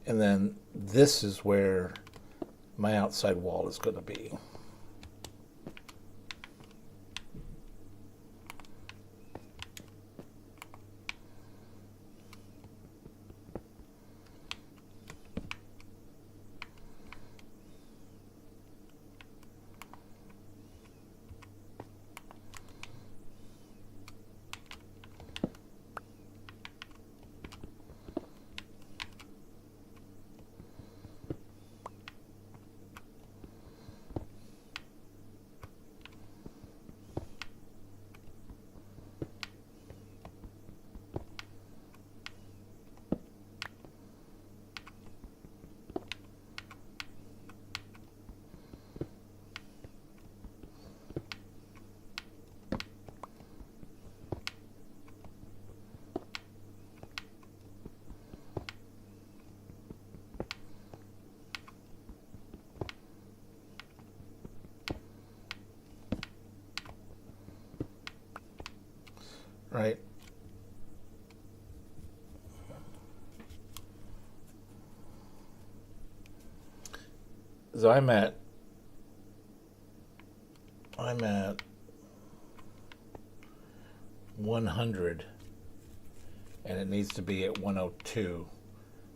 And then this is where my outside wall is going to be. Right. So I'm at 100 and it needs to be at 102,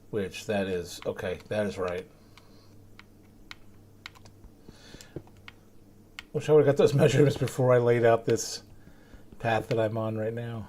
which that is okay, that is right. Wish I would have got those measurements before I laid out this path that I'm on right now.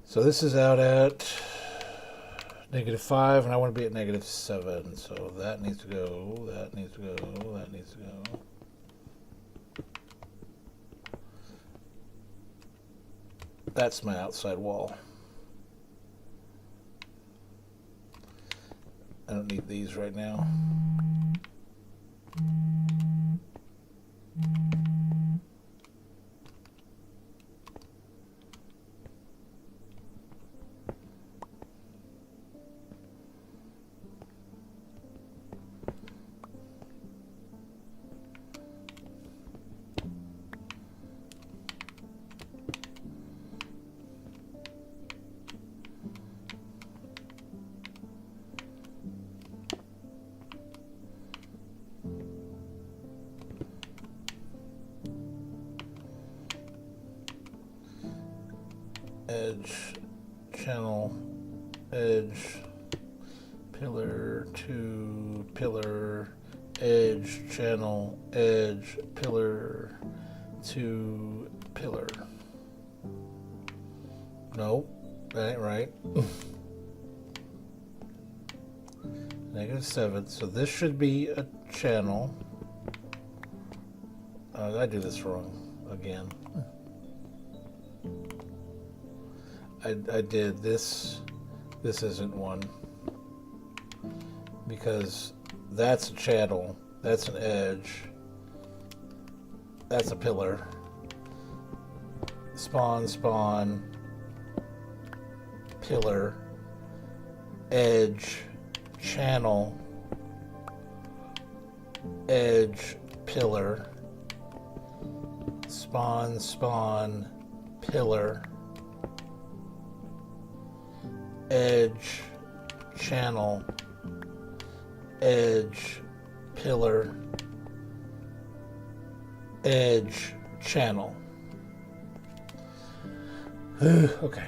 So this is out at -5, and I want to be at -7. So that needs to go, that needs to go, that needs to go. That's my outside wall. I don't need these right now. Edge, channel, edge, pillar to pillar, edge, channel, edge, pillar to pillar. No, that ain't right. -7, so this should be a channel. I do this wrong again. I did this. This isn't one. because that's a channel, that's an edge, that's a pillar. Spawn, spawn, pillar, edge, channel, edge, pillar, spawn, spawn, pillar, edge, channel, edge, pillar, edge, channel. Okay.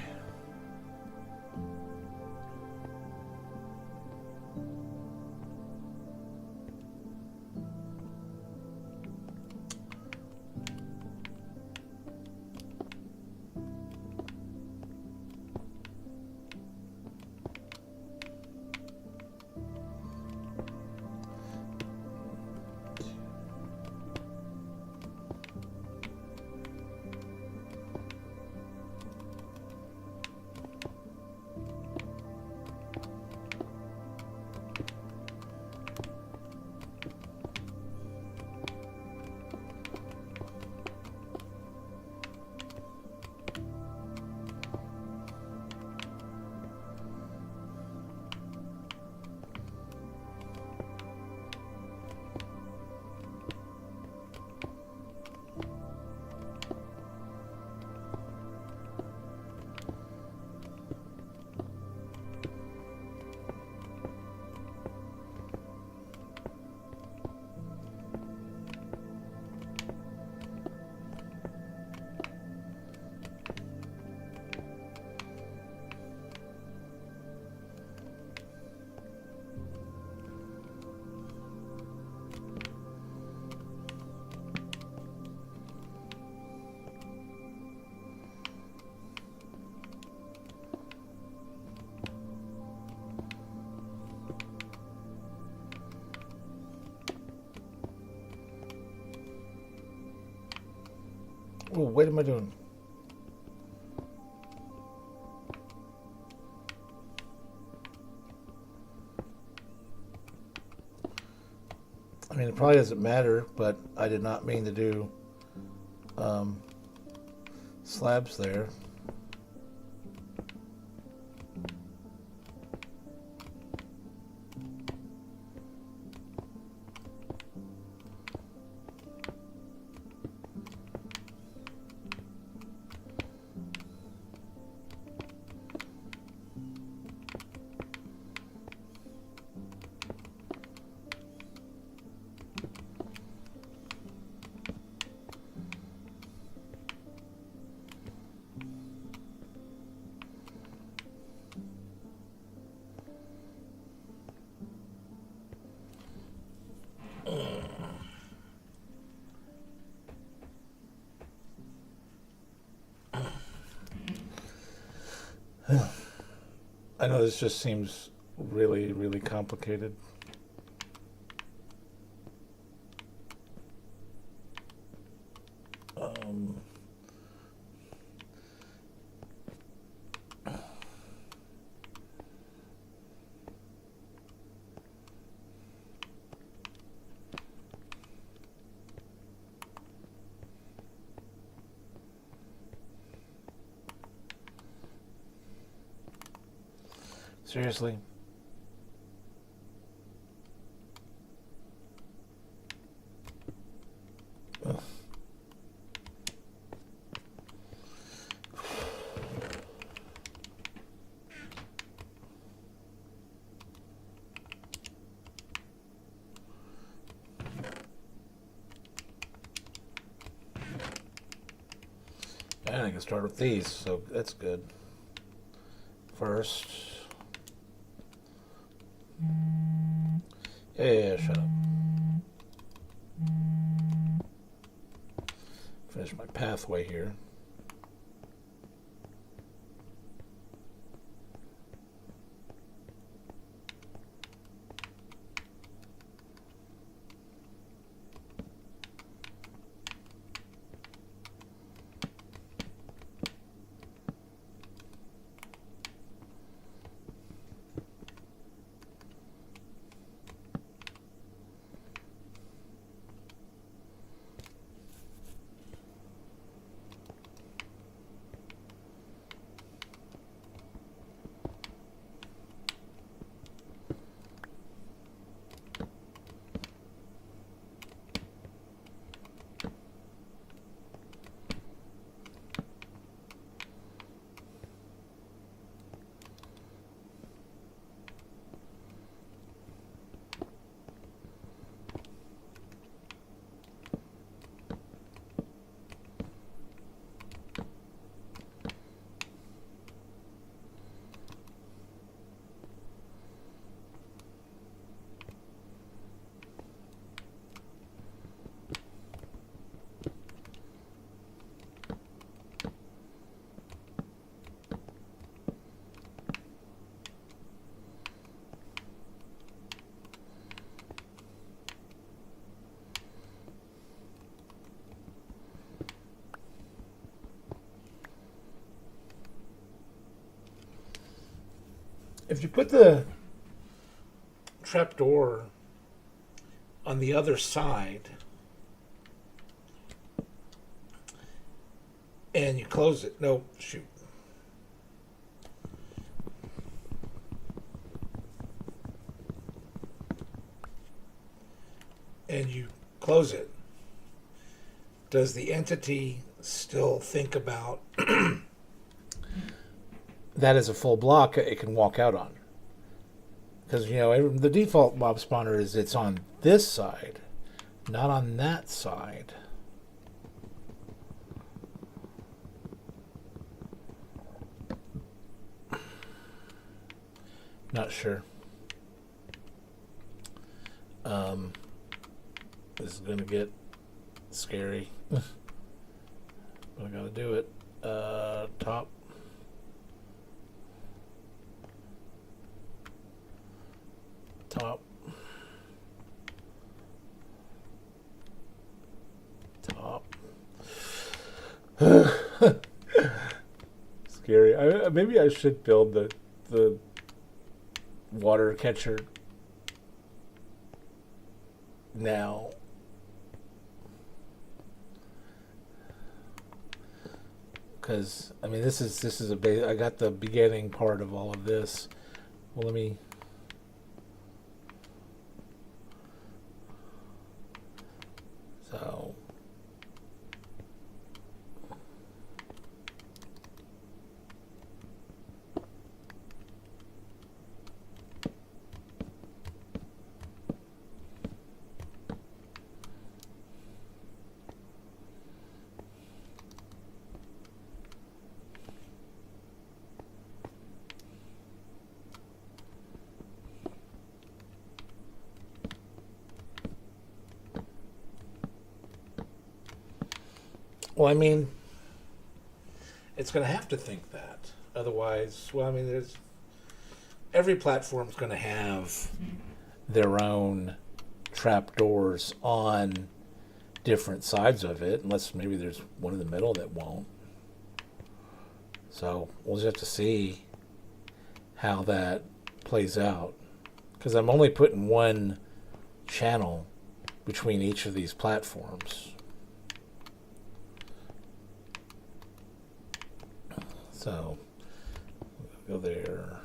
Oh, what am I doing? I mean, it probably doesn't matter, but I did not mean to do slabs there. I know this just seems really, really complicated. Seriously? Ugh. And I can start with these, so that's good. First. Yeah, shut up. Finish my pathway here. if you put the trapdoor on the other side and you close it, no, shoot. And you close it, does the entity still think about that as a full block it can walk out on? Because, you know, the default mob spawner is it's on this side, not on that side. Not sure. This is gonna get scary. But I gotta do it. Top. Top. Top. Scary. Maybe I should build the water catcher now. Because I mean, this is a I got the beginning part of all of this. Well, let me. So. Well, I mean, it's going to have to think that. Otherwise, well, I mean, there's every platform's going to have their own trapdoors on different sides of it, unless maybe there's one in the middle that won't. So we'll just have to see how that plays out. Because I'm only putting one channel between each of these platforms. So, go there.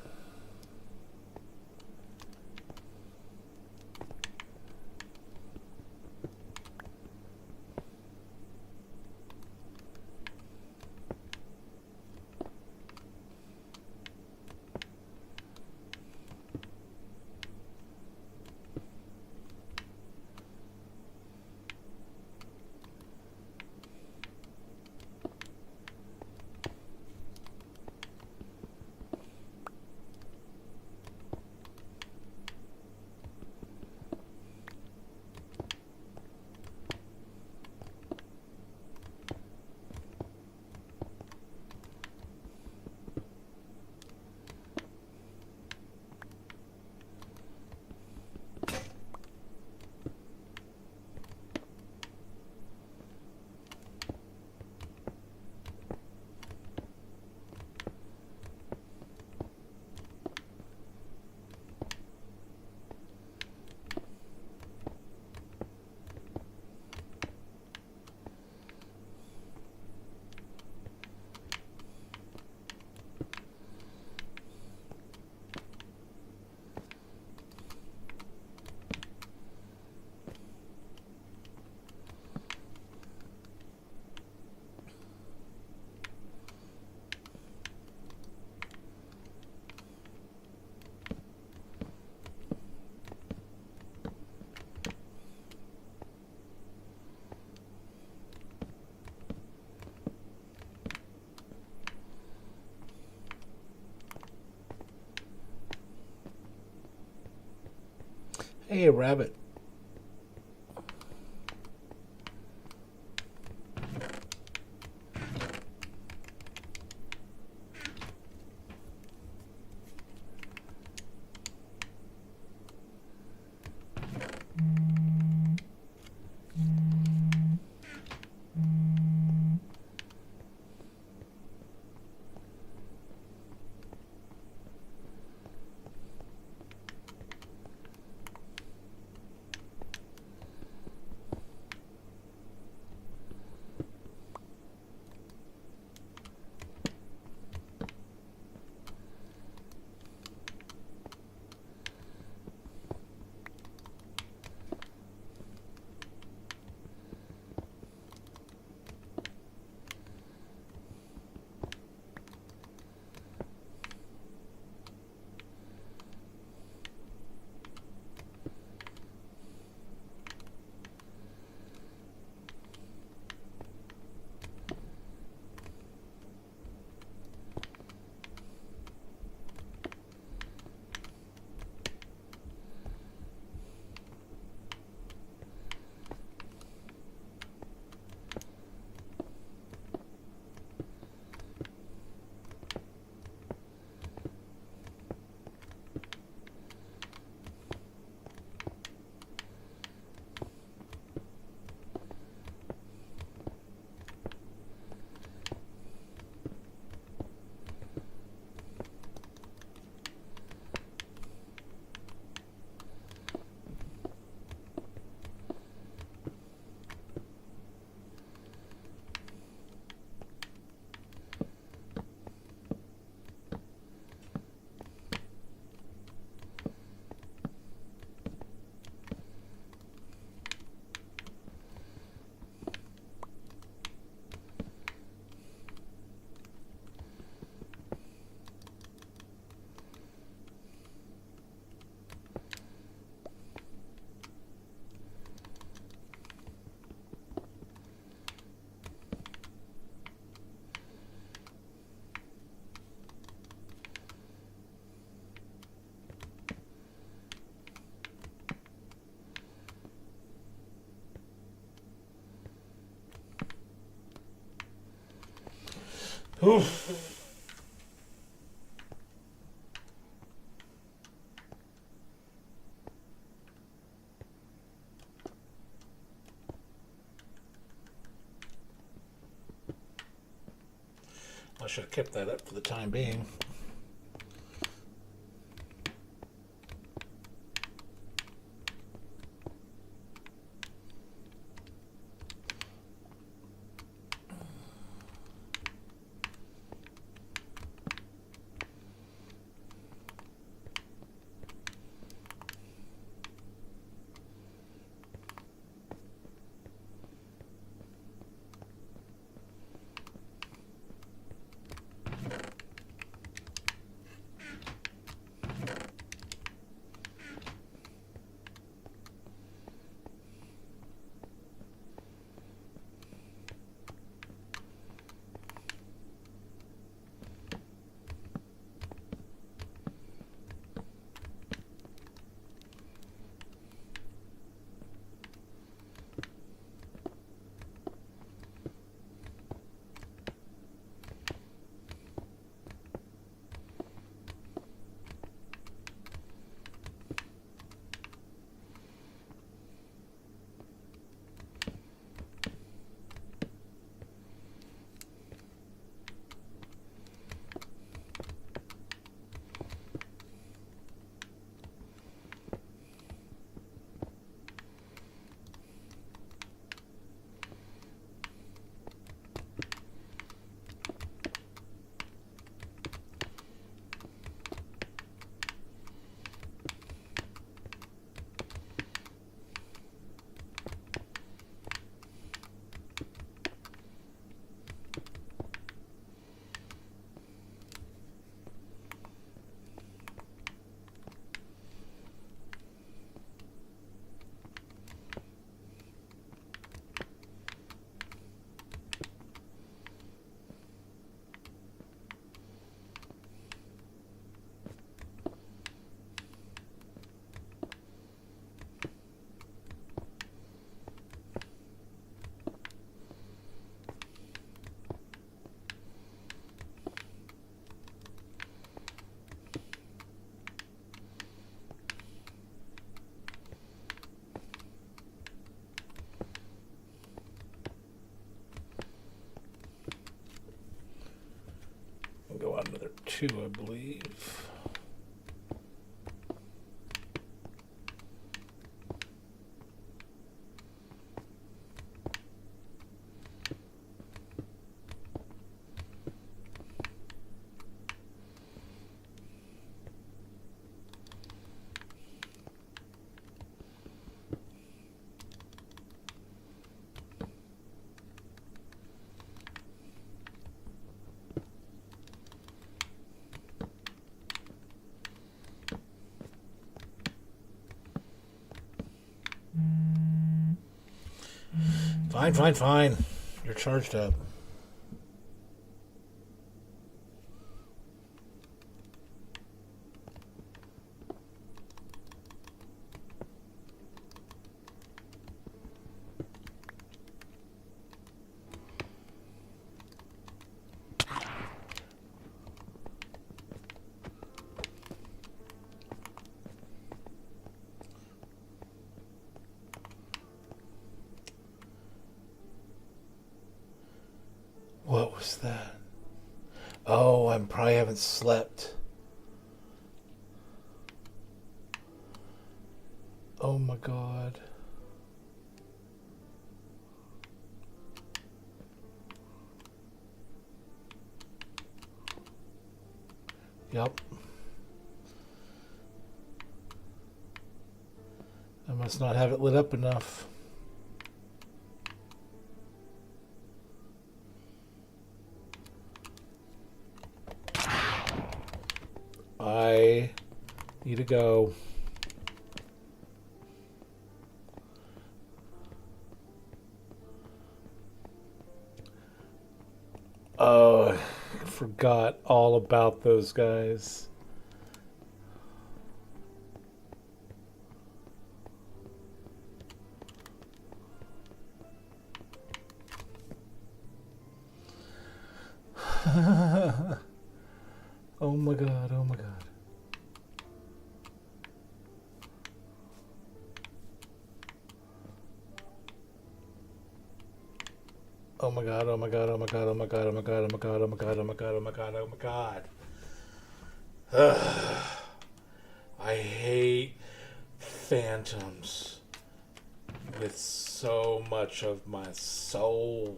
Hey, rabbit. Oof. I should have kept that up for the time being. We'll go on another 2, I believe. Fine. You're charged up. What was that? Oh, I probably haven't slept. Oh my god. Yep. I must not have it lit up enough. I need to go. Oh, I forgot all about those guys. Oh my god, oh my god. Oh my god, oh my god, oh my god, oh my god, oh my god, oh my god, oh my god, oh my god, oh my god, oh my god. I hate phantoms with so much of my soul.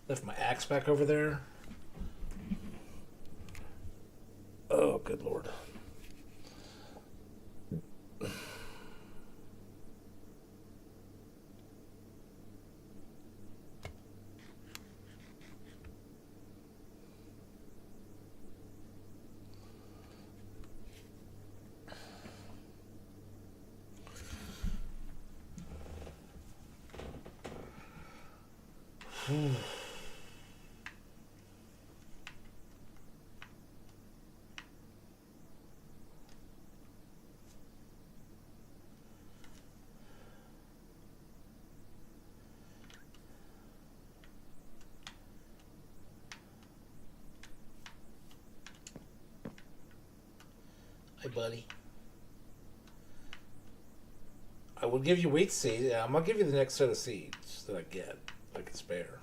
Left my axe back over there. Oh, good lord. Hey, buddy. I will give you wheat seed. Yeah, I'm gonna give you the next set of seeds that I get. I can spare.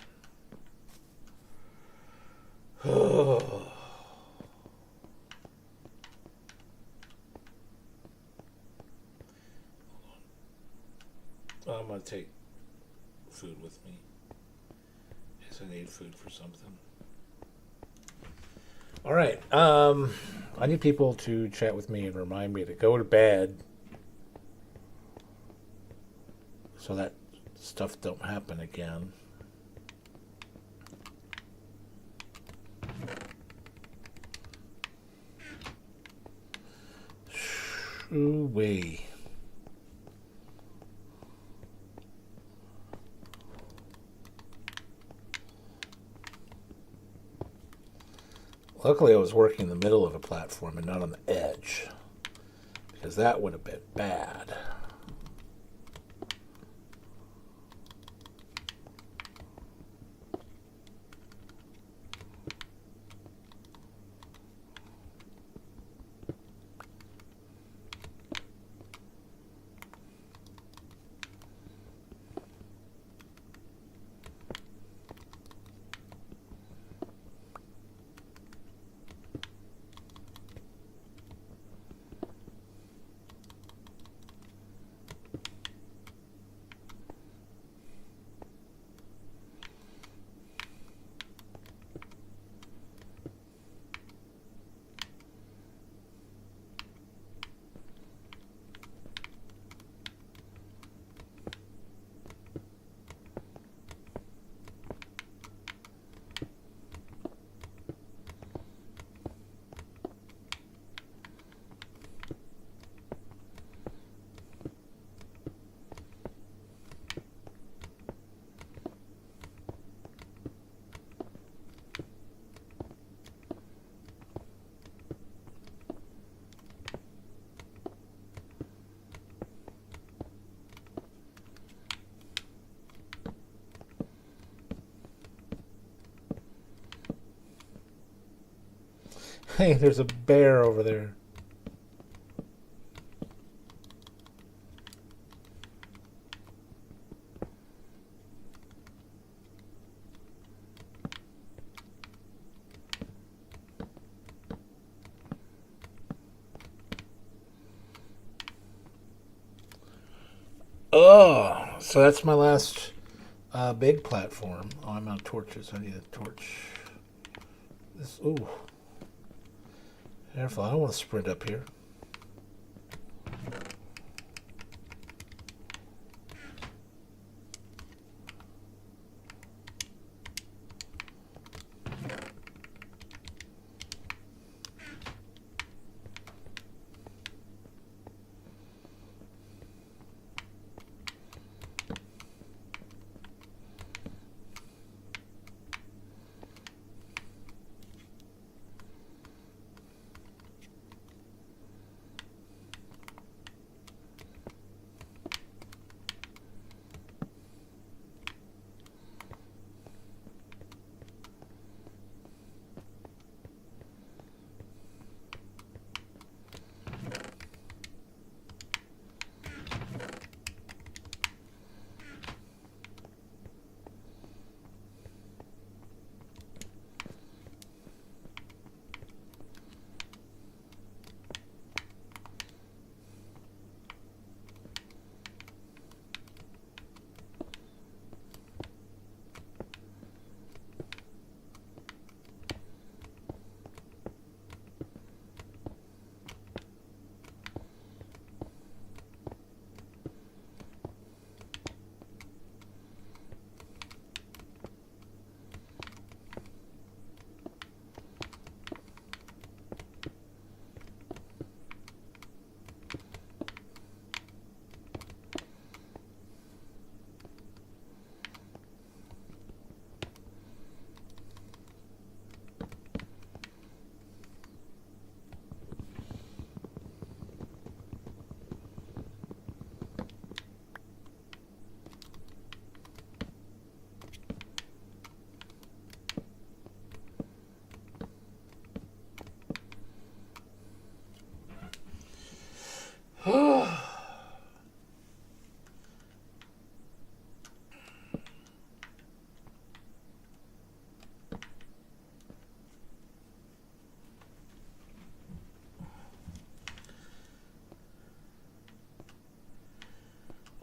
I'm gonna take food with me. Yes, I need food for something. All right. I need people to chat with me and remind me to go to bed, so that stuff don't happen again. Shoo-wee. Luckily, I was working in the middle of a platform and not on the edge, because that would have been bad. Hey, there's a bear over there. Oh, so that's my last big platform. Oh, I'm out of torches. I need a torch. This, ooh. Careful, I don't want to sprint up here.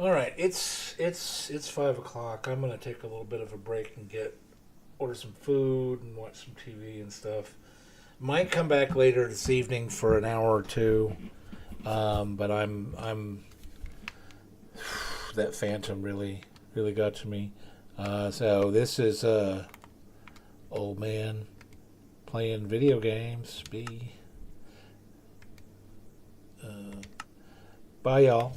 All right, it's 5 o'clock. I'm gonna take a little bit of a break and order some food and watch some TV and stuff. Might come back later this evening for an hour or two, but I'm that Phantom really got to me. So this is old man playing video games. Bye, y'all.